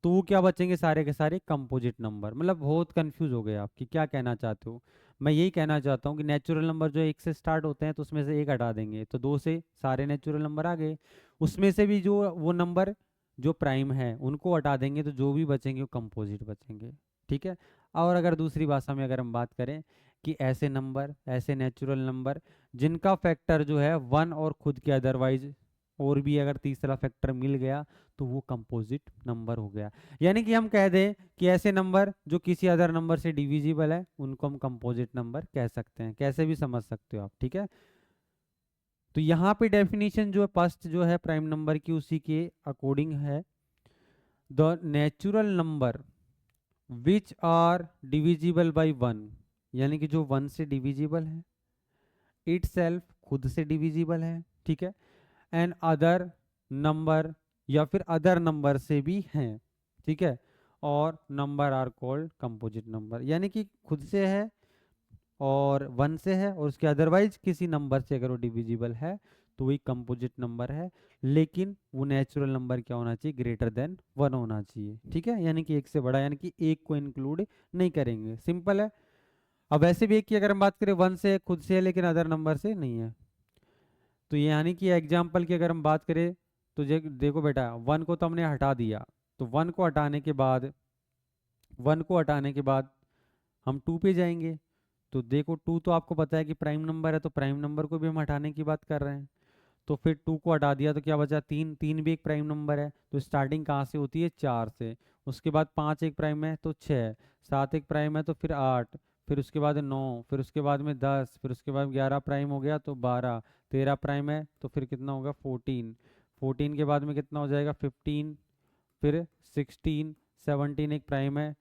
तो वो क्या बचेंगे, सारे के सारे कंपोजिट नंबर। मतलब बहुत कंफ्यूज हो गए आप कि क्या कहना चाहते हो। मैं यही कहना चाहता हूँ कि नेचुरल नंबर जो 1 से स्टार्ट होते हैं तो उसमें से 1 हटा देंगे तो 2 से सारे नेचुरल नंबर आ गए। उसमें से भी जो वो नंबर जो प्राइम है उनको हटा देंगे तो जो भी बचेंगे वो कंपोजिट बचेंगे, ठीक है। और अगर दूसरी भाषा में अगर हम बात करें कि ऐसे नंबर, ऐसे नेचुरल नंबर जिनका फैक्टर जो है 1 और खुद के अदरवाइज और भी अगर तीसरा फैक्टर मिल गया तो वो कंपोजिट नंबर हो गया। यानी कि हम कह दें कि ऐसे नंबर जो किसी अदर नंबर से डिविजिबल है उनको हम कंपोजिट नंबर कह सकते हैं। कैसे भी समझ सकते हो आप, ठीक है। तो यहाँ पे डेफिनेशन जो है फर्स्ट जो है प्राइम नंबर की उसी के अकॉर्डिंग है, the natural number which are divisible by 1, यानी कि जो 1 से डिविजिबल है, इट सेल्फ खुद से डिविजिबल है, ठीक है, एंड अदर नंबर या फिर अदर नंबर से भी हैं, ठीक है। और number are called composite number, यानी कि खुद से है और 1 से है और उसके अदरवाइज किसी नंबर से अगर वो डिविजिबल है तो वही कंपोजिट नंबर है। लेकिन वो नेचुरल नंबर क्या होना चाहिए, ग्रेटर देन 1 होना चाहिए, ठीक है। यानी कि 1 से बड़ा, यानी कि 1 को इंक्लूड नहीं करेंगे, सिंपल है। अब वैसे भी एक की अगर हम बात करें 1 से खुद से है लेकिन अदर नंबर से नहीं है, तो यानी कि एग्जाम्पल की अगर हम बात करें तो देखो बेटा, 1 को तो हमने हटा दिया, तो 1 को हटाने के बाद, 1 को हटाने के बाद हम 2 पे जाएंगे। तो देखो 2 तो आपको पता है कि प्राइम नंबर है, तो प्राइम नंबर को भी हम हटाने की बात कर रहे हैं। तो फिर 2 को हटा दिया तो क्या बचा, 3, 3 भी एक प्राइम नंबर है, तो स्टार्टिंग कहाँ से होती है, 4 से। उसके बाद 5 एक प्राइम है तो 6, 7 एक प्राइम है तो फिर 8, फिर उसके बाद 9, फिर उसके बाद में 10, फिर उसके बाद 11 प्राइम हो गया तो 12, 13 प्राइम है तो फिर कितना होगा 14, 14 के बाद में कितना हो जाएगा 15, फिर 16, 17 एक प्राइम है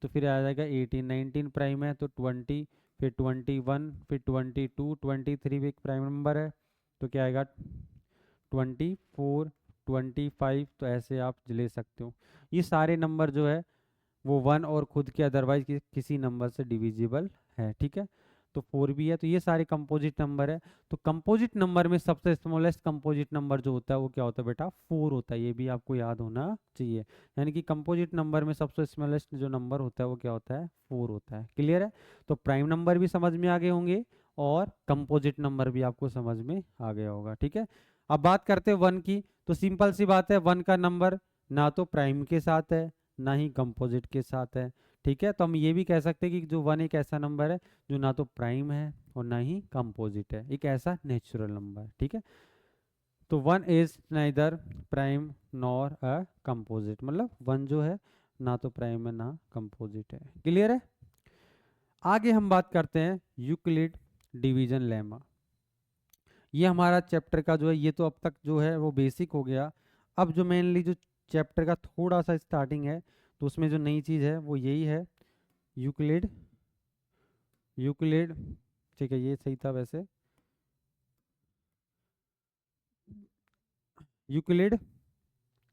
तो फिर आ जाएगा 18, 19 प्राइम है तो 20, फिर 21, फिर 22, 23 भी एक प्राइम नंबर है तो क्या आएगा 24, 25, तो ऐसे आप ले सकते हो। ये सारे नंबर जो है वो 1 और खुद के अदरवाइज किसी नंबर से डिविजिबल है, ठीक है। तो 4 भी है, तो ये सारे कंपोजिट नंबर है। तो कंपोजिट नंबर में सबसे स्मॉलेस्ट कंपोजिट नंबर जो होता है वो क्या होता है बेटा, 4 होता है। ये भी आपको याद होना चाहिए। यानी कि कंपोजिट नंबर में सबसे स्मॉलेस्ट जो नंबर होता है वो क्या होता है, 4 होता है। क्लियर है। तो प्राइम नंबर भी समझ में आ गए होंगे और कंपोजिट नंबर भी आपको समझ में आ गया होगा, ठीक है। अब बात करते हैं 1 की। तो सिंपल सी बात है, 1 का नंबर ना तो प्राइम के साथ है ना ही कंपोजिट के साथ है, ठीक है। तो हम ये भी कह सकते हैं कि जो 1 एक ऐसा नंबर है जो ना तो प्राइम है और ना ही कंपोजिट है, एक ऐसा नेचुरल नंबर है, ठीक है। तो 1 is neither prime nor a composite, मतलब 1 जो है ना तो प्राइम है ना कंपोजिट है। क्लियर है। आगे हम बात करते हैं यूक्लिड डिवीजन लेमा। ये हमारा चैप्टर का जो है, ये तो अब तक जो है वो बेसिक हो गया। अब जो मेनली जो चैप्टर का थोड़ा सा स्टार्टिंग है, तो उसमें जो नई चीज़ है वो यही है, यूक्लिड, यूक्लिड, ठीक है ये सही था वैसे, Euclid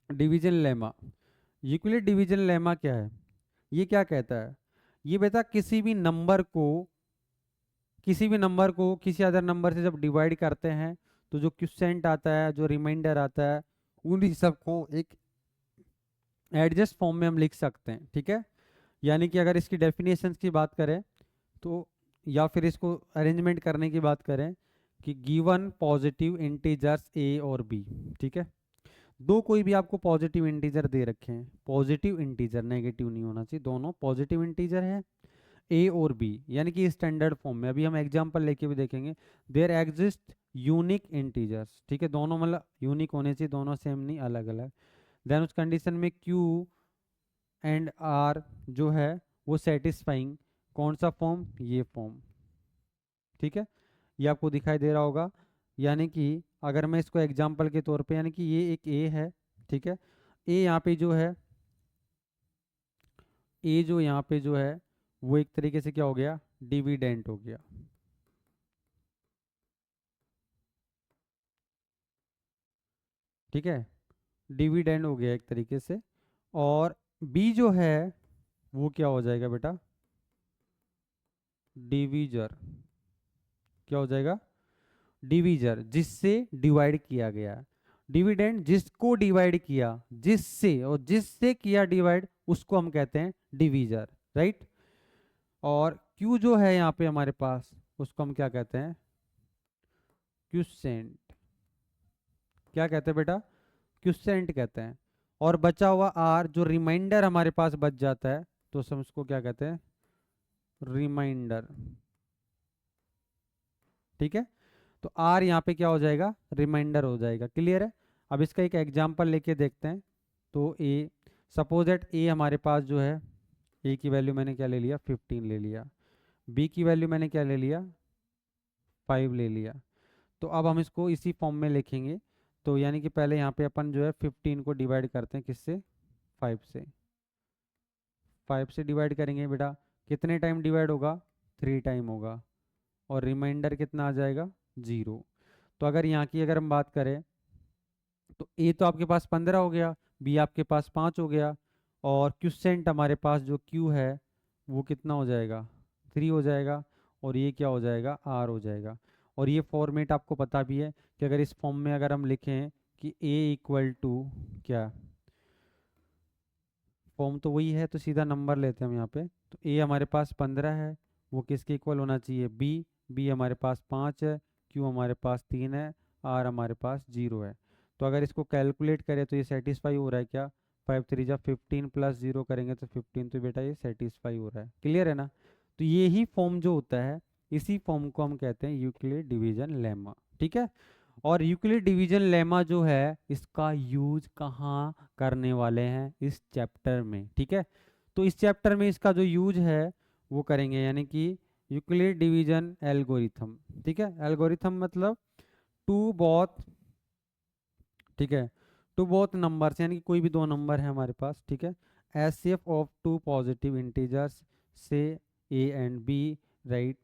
division lemma. Euclid division lemma क्या है, ये क्या कहता है, ये बेटा किसी भी नंबर को किसी अदर नंबर से जब डिवाइड करते हैं तो जो क्वोशिएंट आता है, जो रिमाइंडर आता है, उन सब को एक एडजस्ट फॉर्म में हम लिख सकते हैं, ठीक है। यानी कि अगर इसकी डेफिनेशन की बात करें तो, या फिर इसको अरेंजमेंट करने की बात करें कि गिवन पॉजिटिव इंटीजर्स ए और बी, ठीक है। दो कोई भी आपको पॉजिटिव इंटीजर दे रखे हैं, पॉजिटिव इंटीजर, नेगेटिव नहीं होना चाहिए, दोनों पॉजिटिव इंटीजर है ए और बी, यानी कि स्टैंडर्ड फॉर्म में। अभी हम एग्जांपल लेके भी देखेंगे। देयर एग्जिस्ट यूनिक इंटीजर्स, ठीक है, दोनों मतलब यूनिक होने चाहिए, दोनों सेम नहीं, अलग अलग। देन उस कंडीशन में क्यू एंड आर जो है वो सेटिस्फाइंग कौन सा फॉर्म, ये फॉर्म, ठीक है। ये आपको दिखाई दे रहा होगा। यानी कि अगर मैं इसको एग्जांपल के तौर पे, यानी कि ये एक ए है, ठीक है। ए यहाँ पे जो है, ए जो यहाँ पे जो है वो एक तरीके से क्या हो गया, डिविडेंट हो गया, ठीक है, डिविडेंड हो गया एक तरीके से। और बी जो है वो क्या हो जाएगा बेटा, डिवीजर, क्या हो जाएगा, डिवीजर, जिससे डिवाइड किया गया। डिविडेंड जिसको डिवाइड किया, जिससे, और जिससे किया डिवाइड उसको हम कहते हैं डिवीजर, राइट। और क्यू जो है यहाँ पे हमारे पास, उसको हम क्या कहते हैं, क्यूसेंट, क्या कहते हैं बेटा, क्यूसेंट कहते हैं। और बचा हुआ आर जो रिमाइंडर हमारे पास बच जाता है, तो हम उसको क्या कहते हैं, रिमाइंडर, ठीक है। तो आर यहाँ पे क्या हो जाएगा, रिमाइंडर हो जाएगा। क्लियर है। अब इसका एक एग्जांपल लेके देखते हैं। तो ए, सपोज दैट ए हमारे पास जो है, ए की वैल्यू मैंने क्या ले लिया, 15 ले लिया, बी की वैल्यू मैंने क्या ले लिया, 5 ले लिया। तो अब हम इसको इसी फॉर्म में लिखेंगे। तो यानी कि पहले यहाँ पे अपन जो है 15 को डिवाइड करते हैं किससे, 5 से। 5 से डिवाइड करेंगे बेटा, कितने टाइम डिवाइड होगा, 3 टाइम होगा। और रिमाइंडर कितना आ जाएगा, 0। तो अगर यहाँ की अगर हम बात करें तो ए तो आपके पास 15 हो गया, बी आपके पास 5 हो गया, और क्यूसेंट हमारे पास जो क्यू है वो कितना हो जाएगा, 3 हो जाएगा। और ये क्या हो जाएगा, आर हो जाएगा। और ये फॉर्मेट आपको पता भी है कि अगर इस फॉर्म में अगर हम लिखें कि ए इक्वल टू क्या, फॉर्म तो वही है, तो सीधा नंबर लेते हैं हम यहाँ पे। तो ए हमारे पास 15 है, वो किसके इक्वल होना चाहिए, बी, बी हमारे पास 5 है, क्यू हमारे पास 3 है, आर हमारे पास 0 है। तो अगर इसको कैलकुलेट करें तो ये सेटिस्फाई हो रहा है क्या, 5 3 जा 15 प्लस 0 करेंगे तो 15, तो बेटा ये सेटिस्फाई हो रहा है। क्लियर है ना। तो ये ही फॉर्म जो होता है, इसी फॉर्म को हम कहते हैं यूक्लिड डिवीजन लेमा। ठीक है। और यूक्लिड डिवीजन लेमा जो है इसका यूज कहाँ करने वाले हैं, इस चैप्टर में। ठीक है। तो इस चैप्टर में इसका जो यूज है वो करेंगे, यानी कि यूक्लिड डिवीजन एल्गोरिथम। ठीक है। एल्गोरिथम मतलब टू बोथ, ठीक है, टू बोथ नंबर्स, यानी कि कोई भी दो नंबर है हमारे पास। ठीक है। HCF of two positive integers से ए एंड बी, राइट।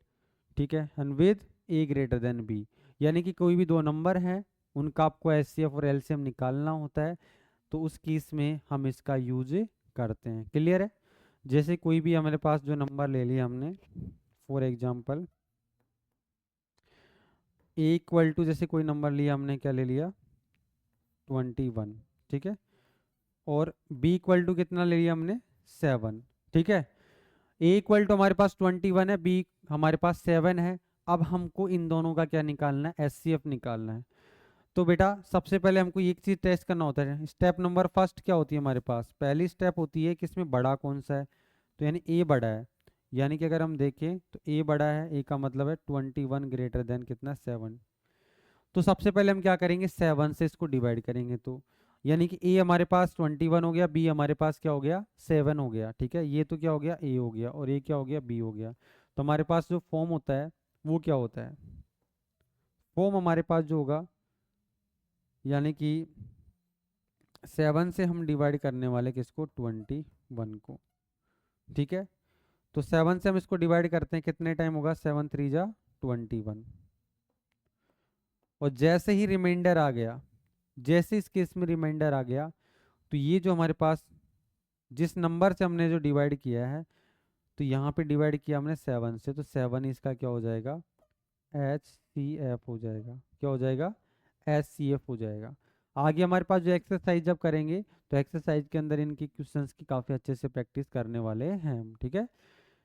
ठीक है। And with A greater than B, यानी कि कोई भी दो नंबर हैं, उनका आपको एचसीएफ और एलसीएम निकालना होता है, तो उस केस में हम इसका यूज करते हैं। क्लियर है। जैसे कोई भी हमारे पास जो नंबर ले लिया हमने, for example A equal to, जैसे कोई नंबर लिया हमने, क्या ले लिया, 21। ठीक है। और बी इक्वल टू कितना ले लिया हमने, 7। ठीक है। ए इक्वल टू हमारे पास 21 है, बी हमारे पास 7 है। अब हमको इन दोनों का क्या निकालना है, एचसीएफ निकालना है। तो बेटा सबसे पहले हमको एक चीज टेस्ट करना होता है, स्टेप नंबर फर्स्ट क्या होती है हमारे पास, पहली स्टेप होती है कि इसमें बड़ा कौन सा है, तो यानी ए बड़ा है। यानी कि अगर हम देखें तो ए बड़ा है, ए का मतलब है 21 ग्रेटर देन कितना, 7। तो सबसे पहले हम क्या करेंगे, 7 से इसको डिवाइड करेंगे, तो यानी कि ए हमारे पास 21 हो गया, बी हमारे पास क्या हो गया, 7 हो गया। ठीक है। ये तो क्या हो गया, ए हो गया, और ये क्या हो गया, बी हो गया। तो हमारे पास जो फॉर्म होता है वो क्या होता है, फॉर्म हमारे पास जो होगा, यानी कि 7 से हम डिवाइड करने वाले किसको, 21 को। ठीक है। तो 7 से हम इसको डिवाइड करते हैं, कितने टाइम होगा, 7 3 जा 21। और जैसे ही रिमाइंडर आ गया, जैसे इस केस में रिमाइंडर आ गया, तो ये जो हमारे पास जिस नंबर से हमने जो डिवाइड किया है, तो यहाँ पे डिवाइड किया हमने 7 से, तो 7 इसका क्या हो जाएगा, एच सी एफ हो जाएगा। क्या हो जाएगा, एच सी एफ हो जाएगा। आगे हमारे पास जो एक्सरसाइज जब करेंगे, तो एक्सरसाइज के अंदर इनकी क्वेश्चंस की काफ़ी अच्छे से प्रैक्टिस करने वाले हैं हम। ठीक है।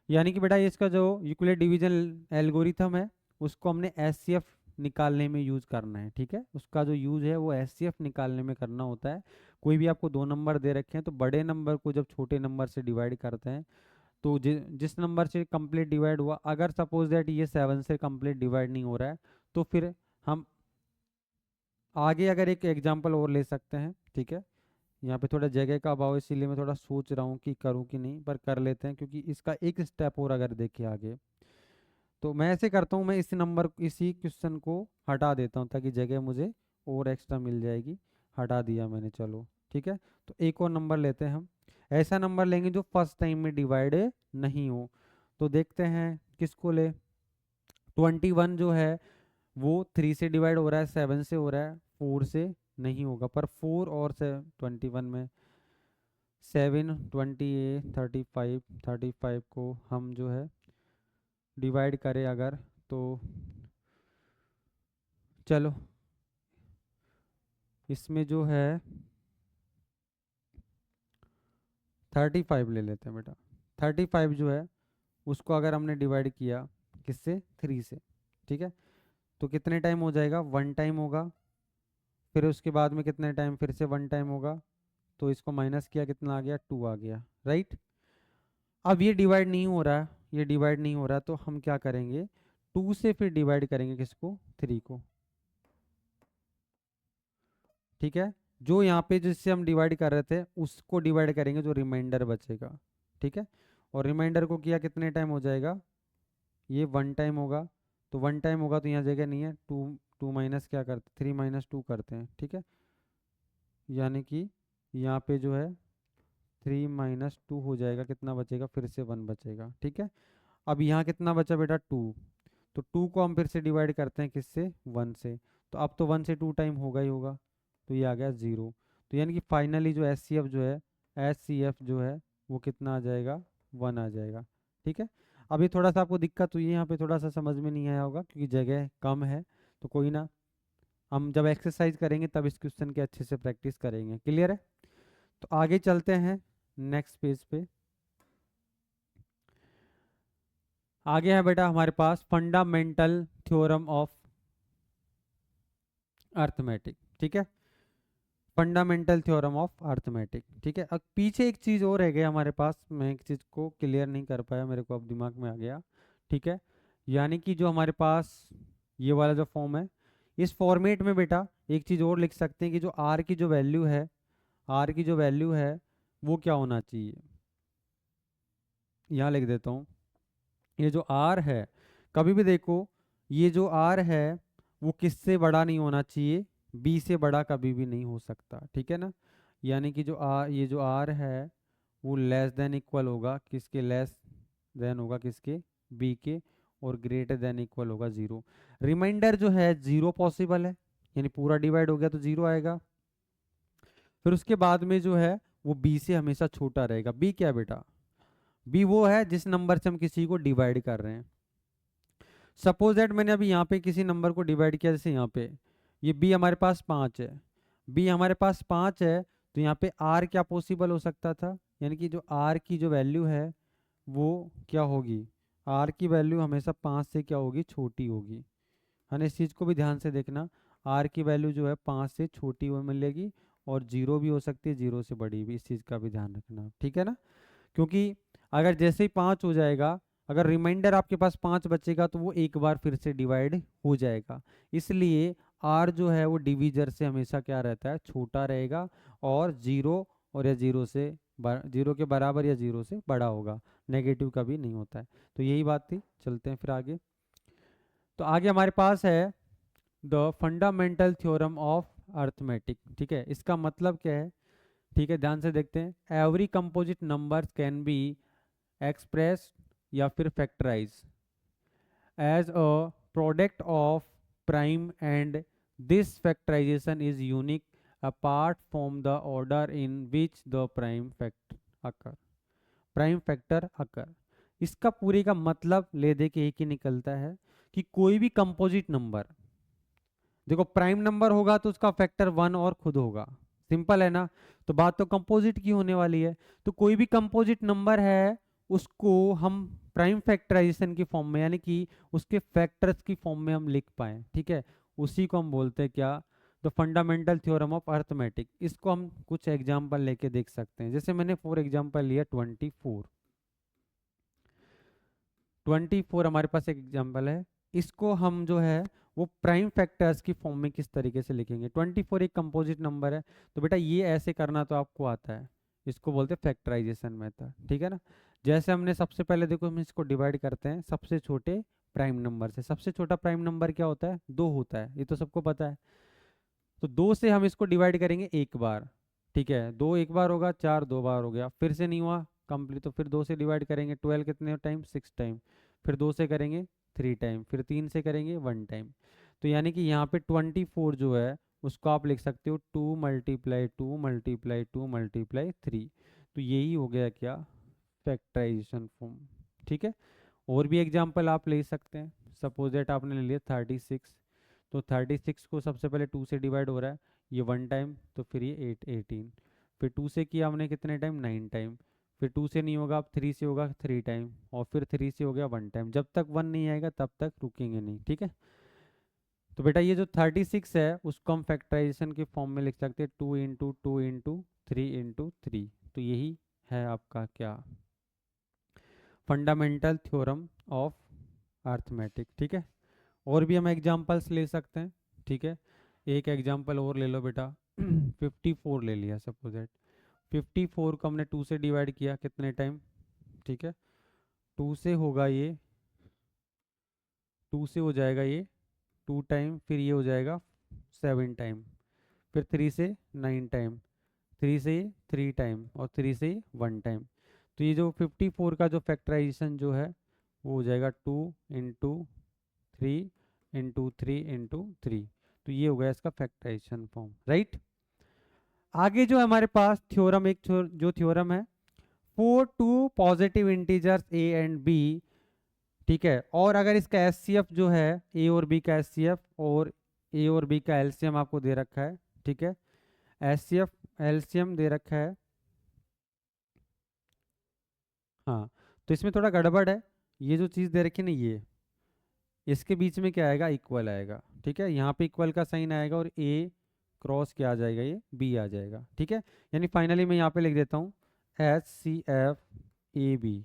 यानी कि बेटा ये इसका जो यूक्लिड डिवीजन एल्गोरिथम है, उसको हमने एचसीएफ निकालने में यूज करना है। ठीक है। उसका जो यूज है वो एचसीएफ निकालने में करना होता है। कोई भी आपको दो नंबर दे रखे हैं, तो बड़े नंबर को जब छोटे नंबर से डिवाइड करते हैं, तो जिस नंबर से कंप्लीट डिवाइड हुआ, अगर सपोज दैट ये 7 से कंप्लीट डिवाइड नहीं हो रहा है, तो फिर हम आगे अगर एक एग्जांपल और ले सकते हैं। ठीक है। यहाँ पे थोड़ा जगह का अभाव है, इसीलिए मैं थोड़ा सोच रहा हूँ कि करूँ कि नहीं, पर कर लेते हैं, क्योंकि इसका एक स्टेप और अगर देखें आगे, तो मैं ऐसे करता हूँ, मैं इस नंबर इसी क्वेश्चन को हटा देता हूँ, ताकि जगह मुझे और एक्स्ट्रा मिल जाएगी। हटा दिया मैंने, चलो ठीक है। तो एक और नंबर लेते हैं हम, ऐसा नंबर लेंगे जो फर्स्ट टाइम में डिवाइड नहीं हो। तो देखते हैं किसको ले, 21 जो है वो 3 से डिवाइड हो रहा है, 7 से हो रहा है, 4 से नहीं होगा। पर 4 और से 21 में 7 28 35 को हम जो है डिवाइड करें अगर, तो चलो इसमें जो है 35 ले लेते हैं बेटा। 35 जो है उसको अगर हमने डिवाइड किया किससे, 3 से। ठीक है। तो कितने टाइम हो जाएगा, 1 टाइम होगा। फिर उसके बाद में कितने टाइम, फिर से 1 टाइम होगा। तो इसको माइनस किया, कितना आ गया, 2 आ गया, राइट। अब ये डिवाइड नहीं हो रहा है, ये डिवाइड नहीं हो रहा, तो हम क्या करेंगे, 2 से फिर डिवाइड करेंगे किसको, 3 को। ठीक है। जो यहाँ पे जिससे हम डिवाइड कर रहे थे उसको डिवाइड करेंगे, जो रिमाइंडर बचेगा। ठीक है। और रिमाइंडर को किया, कितने टाइम हो जाएगा, ये 1 टाइम होगा। तो 1 टाइम होगा तो यहाँ जगह नहीं है, 2 माइनस क्या करते, 3 माइनस 2 करते हैं। ठीक है। यानी कि यहाँ पे जो है 3 - 2 हो जाएगा, कितना बचेगा, फिर से 1 बचेगा। ठीक है। अब यहाँ कितना बचा बेटा, 2। तो 2 को हम फिर से डिवाइड करते हैं किससे, 1 से। तो अब तो 1 से 2 टाइम होगा ही होगा, तो ये आ गया 0। तो यानी कि फाइनली जो एच सी एफ जो है, एच सी एफ जो है वो कितना आ जाएगा, 1 आ जाएगा। ठीक है। अभी थोड़ा सा आपको दिक्कत हुई है यहाँ पे, थोड़ा सा समझ में नहीं आया होगा क्योंकि जगह कम है, तो कोई ना, हम जब एक्सरसाइज करेंगे तब इस क्वेश्चन के अच्छे से प्रैक्टिस करेंगे। क्लियर है। तो आगे चलते हैं नेक्स्ट पेज पे। आगे है बेटा हमारे पास फंडामेंटल थ्योरम ऑफ अर्थमेटिक। ठीक है। Fundamental theorem of arithmetic. ठीक है, अब पीछे एक चीज़ और रह गया हमारे पास, मैं एक चीज़ को क्लियर नहीं कर पाया, मेरे को अब दिमाग में आ गया। ठीक है, यानी कि जो हमारे पास ये वाला जो फॉर्म है, इस फॉर्मेट में बेटा एक चीज़ और लिख सकते हैं कि जो आर की जो वैल्यू है, आर की जो वैल्यू है वो क्या होना चाहिए। यहाँ लिख देता हूँ, ये जो आर है, कभी भी देखो ये जो आर है वो किससे बड़ा नहीं होना चाहिए, बी से बड़ा कभी भी नहीं हो सकता। ठीक है ना, यानी कि जो आर, ये जो आर है वो लेस देन इक्वल होगा किसके, लेस देन होगा किसके, बी के, और ग्रेटर देन इक्वल होगा जीरो। रिमाइंडर जो है जीरो पॉसिबल है, यानी पूरा डिवाइड हो गया तो जीरो आएगा। फिर उसके बाद में जो है वो बी से हमेशा छोटा रहेगा। बी क्या है बेटा, बी वो है जिस नंबर से हम किसी को डिवाइड कर रहे हैं। सपोज दैट मैंने अभी यहाँ पे किसी नंबर को डिवाइड किया, जैसे यहाँ पे ये बी हमारे पास 5 है, बी हमारे पास 5 है, तो यहाँ पे आर क्या पॉसिबल हो सकता था, यानी कि जो आर की जो वैल्यू है वो क्या होगी, आर की वैल्यू हमेशा 5 से क्या होगी, छोटी होगी। है ना, इस चीज़ को भी ध्यान से देखना, आर की वैल्यू जो है 5 से छोटी हुई मिलेगी, और जीरो भी हो सकती है, जीरो से बड़ी भी, इस चीज़ का भी ध्यान रखना। ठीक है ना, क्योंकि अगर जैसे ही 5 हो जाएगा, अगर रिमाइंडर आपके पास 5 बचेगा तो वो एक बार फिर से डिवाइड हो जाएगा, इसलिए आर जो है वो डिवीजर से हमेशा क्या रहता है, छोटा रहेगा, और जीरो और या जीरो से जीरो के बराबर या जीरो से बड़ा होगा, नेगेटिव कभी नहीं होता है। तो यही बात थी, चलते हैं फिर आगे। तो आगे हमारे पास है the fundamental theorem of arithmetic. ठीक है, इसका मतलब क्या है, ठीक है ध्यान से देखते हैं। Every composite number can be express या फिर factorise as a product of prime, and this factorisation is unique apart from the order in which the prime factor occur. इसका पूरे का मतलब ले दे के एक ही निकलता है कि कोई भी कंपोजिट नंबर, देखो प्राइम नंबर होगा तो उसका फैक्टर 1 और खुद होगा, सिंपल है ना, तो बात तो कंपोजिट की होने वाली है। तो कोई भी कंपोजिट नंबर है उसको हम प्राइम फैक्टराइजेशन की फॉर्म में, यानी कि उसके फैक्टर्स की फॉर्म में हम लिख पाए। ठीक है, उसी को हम बोलते हैं क्या, the fundamental theorem of arithmetic. इसको हम कुछ एग्जांपल लेके देख सकते हैं, जैसे मैंने फॉर एग्जांपल लिया 24 हमारे पास एक एग्जांपल है, इसको हम जो है वो प्राइम फैक्टर्स की फॉर्म में किस तरीके से लिखेंगे। 24 एक कंपोजिट नंबर है, तो बेटा ये ऐसे करना तो आपको आता है, इसको बोलते हैं फैक्टराइजेशन मेथड। ठीक है ना, जैसे हमने सबसे पहले देखो हम इसको डिवाइड करते हैं सबसे छोटे प्राइम नंबर से। सबसे छोटा प्राइम नंबर क्या होता है, 2 होता है, ये तो सबको पता है। तो 2 से हम इसको डिवाइड करेंगे एक बार। ठीक है, 2 एक बार होगा, 4 2 बार हो गया, फिर से नहीं हुआ कंप्लीट, तो फिर 2 से डिवाइड करेंगे, 12 कितने टाइम, 6 टाइम, फिर 2 से करेंगे 3 टाइम, फिर 3 से करेंगे 1 टाइम। तो यानी कि यहाँ पे 24 जो है उसको आप लिख सकते हो 2 मल्टीप्लाई 2 मल्टीप्लाई 2 मल्टीप्लाई 3। तो यही हो गया क्या, फैक्टराइजेशन फॉर्म। ठीक है, और भी एग्जाम्पल आप ले सकते हैं। सपोज दैट आपने ले लिया 36, तो 36 को सबसे पहले 2 से डिवाइड हो रहा है, ये 1 टाइम, तो फिर ये 18, फिर 2 से किया हमने कितने टाइम, 9 टाइम, फिर 2 से नहीं होगा, अब 3 से होगा 3 टाइम, और फिर 3 से हो गया 1 टाइम। जब तक 1 नहीं आएगा तब तक रुकेंगे नहीं। ठीक है, तो बेटा ये जो 36 है उसको हम फैक्टराइजेशन के फॉर्म में लिख सकते हैं 2 इंटू 3 तो यही है आपका क्या, फंडामेंटल थ्योरम ऑफ अर्थमेटिक। ठीक है, और भी हम एग्जांपल्स ले सकते हैं। ठीक है, एक एग्जांपल और ले लो बेटा 54 ले लिया सपोज दैट, 54 को हमने 2 से डिवाइड किया कितने टाइम, ठीक है, 2 से होगा ये, 2 से हो जाएगा ये 2 टाइम, फिर ये हो जाएगा 7 टाइम, फिर 3 से 9 टाइम, 3 से 3 टाइम, और 3 से 1 टाइम। तो ये जो 54 का जो फैक्टराइजेशन जो है वो हो जाएगा 2 इंटू 3 इंटू 3 इंटू 3। तो ये हो गया इसका फैक्टराइजेशन फॉर्म, राइट। आगे जो हमारे पास थ्योरम, एक जो थ्योरम है, for two positive integers A and B. ठीक है, और अगर इसका एचसीएफ जो है, ए और बी का एचसीएफ और ए और बी का एलसीएम आपको दे रखा है। ठीक है, एचसीएफ एलसीएम दे रखा है, हाँ, तो इसमें थोड़ा गड़बड़ है, ये जो चीज़ दे रखी है ना, ये इसके बीच में क्या आएगा, इक्वल आएगा। ठीक है, यहाँ पे इक्वल का साइन आएगा, और ए क्रॉस क्या आ जाएगा, ये बी आ जाएगा। ठीक है, यानी फाइनली मैं यहाँ पे लिख देता हूँ HCF AB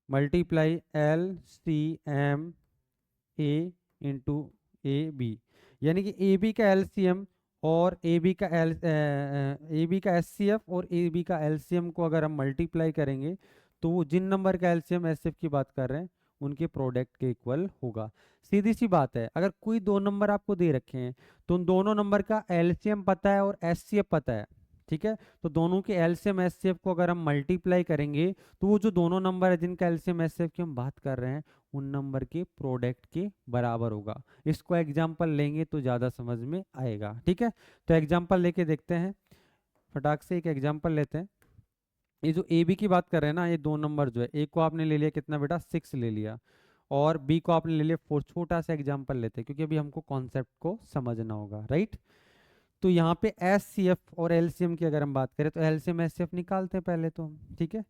multiply LCM A into AB, यानी कि AB का LCM और AB का AB का HCF और AB का LCM को अगर हम मल्टीप्लाई करेंगे तो वो जिन नंबर का LCM HCF की बात कर रहे हैं उनके प्रोडक्ट के इक्वल होगा। सीधी सी बात है, अगर कोई दो नंबर आपको दे रखे हैं तो उन दोनों नंबर का LCM पता है और HCF पता है, ठीक है, तो दोनों के LCM HCF को अगर हम मल्टीप्लाई करेंगे तो वो जो दोनों नंबर है जिनका LCM HCF की हम बात कर रहे हैं उन नंबर के प्रोडक्ट के बराबर होगा। इसको एग्जाम्पल लेंगे तो ज़्यादा समझ में आएगा। ठीक है, तो एग्जाम्पल लेके देखते हैं, फटाक से एक एग्जाम्पल लेते हैं। ये जो ए बी की बात कर रहे हैं ना, ये दो नंबर जो है, ए को आपने ले लिया कितना बेटा 6 ले लिया और बी को आपने ले लिया 4। छोटा सा एग्जाम्पल लेते हैं क्योंकि अभी हमको कॉन्सेप्ट को समझना होगा, राइट। तो यहाँ पे एस सी एफ और एलसीएम की अगर हम बात करें तो एलसीएम एस सी एफ निकालते हैं पहले तो हम, ठीक है,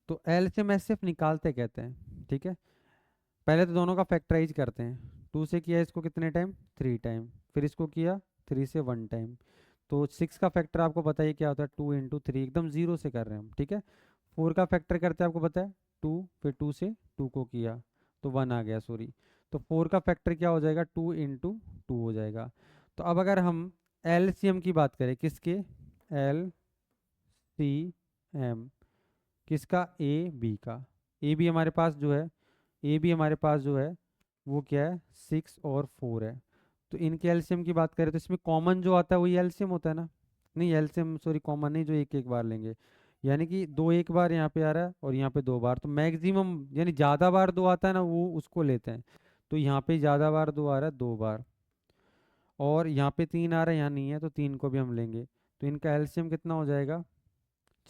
तो एलसीएम एस सी एफ निकालते कहते हैं। ठीक है, पहले तो दोनों का फैक्टराइज करते हैं। 2 से किया इसको कितने टाइम 3 टाइम, फिर इसको किया 3 से 1 टाइम, तो 6 का फैक्टर आपको पता है क्या होता है 2 इंटू 3, एकदम 0 से कर रहे हैं हम। ठीक है, 4 का फैक्टर करते हैं आपको पता है 2, फिर 2 से 2 को किया तो 1 आ गया, सॉरी, तो 4 का फैक्टर क्या हो जाएगा 2 इंटू 2 हो जाएगा। तो अब अगर हम एलसीएम की बात करें, किसके LCM किसका ए बी का, ए बी हमारे पास जो है, ए बी हमारे पास जो है वो क्या है 6 और 4 है। तो इनके एलसीएम की बात करें तो इसमें कॉमन जो आता है वही एलसीएम होता है ना, नहीं एलसीएम सॉरी कॉमन नहीं, जो एक एक बार लेंगे, यानी कि 2 एक बार यहाँ पे आ रहा है और यहाँ पे 2 बार, तो मैक्सिमम यानी ज़्यादा बार 2 आता है ना वो उसको लेते हैं। तो यहाँ पे ज़्यादा बार 2 आ रहा है 2 बार, और यहाँ पे 3 आ रहा है यहाँ नहीं है तो 3 को भी हम लेंगे। तो इनका एलसीएम कितना हो जाएगा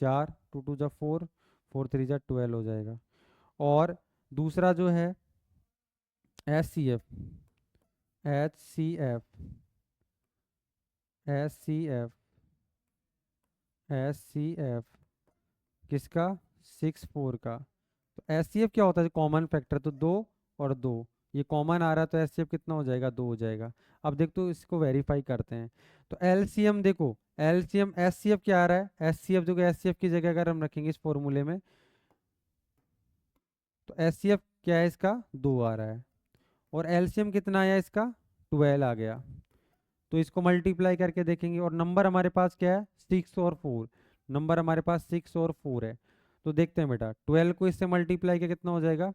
4, 2 2 जा 4, 4 3 जा 12 हो जाएगा। और दूसरा जो है HCF HCF HCF HCF किसका 6 4 का, तो HCF क्या होता है कॉमन फैक्टर, तो 2 और 2 ये कॉमन आ रहा है तो HCF कितना हो जाएगा 2 हो जाएगा। अब देख तो इसको वेरीफाई करते हैं, तो LCM देखो, LCM HCF क्या आ रहा है, HCF देखो HCF की जगह अगर हम रखेंगे इस फॉर्मूले में तो HCF क्या है इसका 2 आ रहा है और LCM कितना आया इसका 12 आ गया। तो इसको मल्टीप्लाई करके देखेंगे और नंबर हमारे पास क्या है 6 और 4, नंबर हमारे पास 6 और 4 है। तो देखते हैं बेटा 12 को इससे मल्टीप्लाई किया कितना हो जाएगा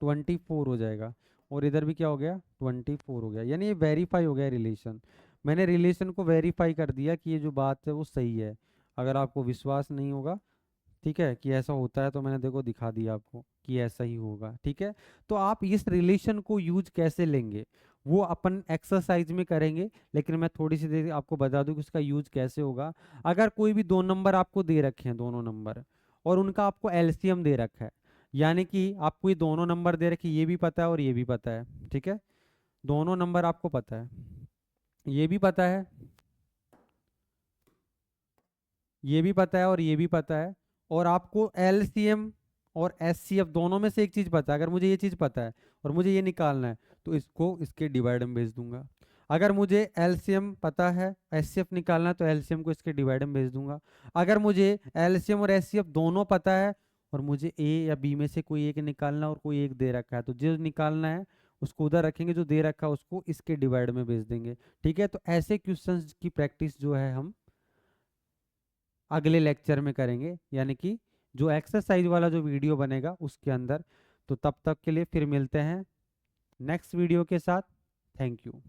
24 हो जाएगा, और इधर भी क्या हो गया 24 हो गया, यानी ये वेरीफाई हो गया रिलेशन। मैंने रिलेशन को वेरीफाई कर दिया कि ये जो बात है वो सही है। अगर आपको विश्वास नहीं होगा, ठीक है, कि ऐसा होता है तो मैंने देखो दिखा दिया आपको कि ऐसा ही होगा। ठीक है, तो आप इस रिलेशन को यूज कैसे लेंगे वो अपन एक्सरसाइज में करेंगे, लेकिन मैं थोड़ी सी देर आपको बता दूं कि उसका यूज कैसे होगा। अगर कोई भी दो नंबर आपको दे रखे हैं दोनों नंबर और उनका आपको एलसीएम दे रखा है, यानी कि आपको ये दोनों नंबर दे रखे, ये भी पता है और ये भी पता है, ठीक है, दोनों नंबर आपको पता है, ये भी पता है, ये भी पता है और ये भी पता है, और आपको एलसीएम और एचसीएफ दोनों में से एक चीज पता है। अगर मुझे ये चीज पता है और मुझे ये निकालना है तो इसको इसके डिवाइड में भेज दूंगा। अगर मुझे एलसीएम पता है एचसीएफ निकालना है तो एलसीएम को इसके डिवाइड में भेज दूंगा। अगर मुझे एलसीएम और एचसीएफ दोनों पता है और मुझे ए या बी में से कोई एक निकालना और कोई एक दे रखा है, तो जो निकालना है उसको उधर रखेंगे, जो दे रखा है उसको इसके डिवाइड में भेज देंगे। ठीक है, तो ऐसे क्वेश्चंस की प्रैक्टिस जो है हम अगले लेक्चर में करेंगे, यानी कि जो एक्सरसाइज वाला जो वीडियो बनेगा उसके अंदर। तो तब तक के लिए फिर मिलते हैं नेक्स्ट वीडियो के साथ। Thank you.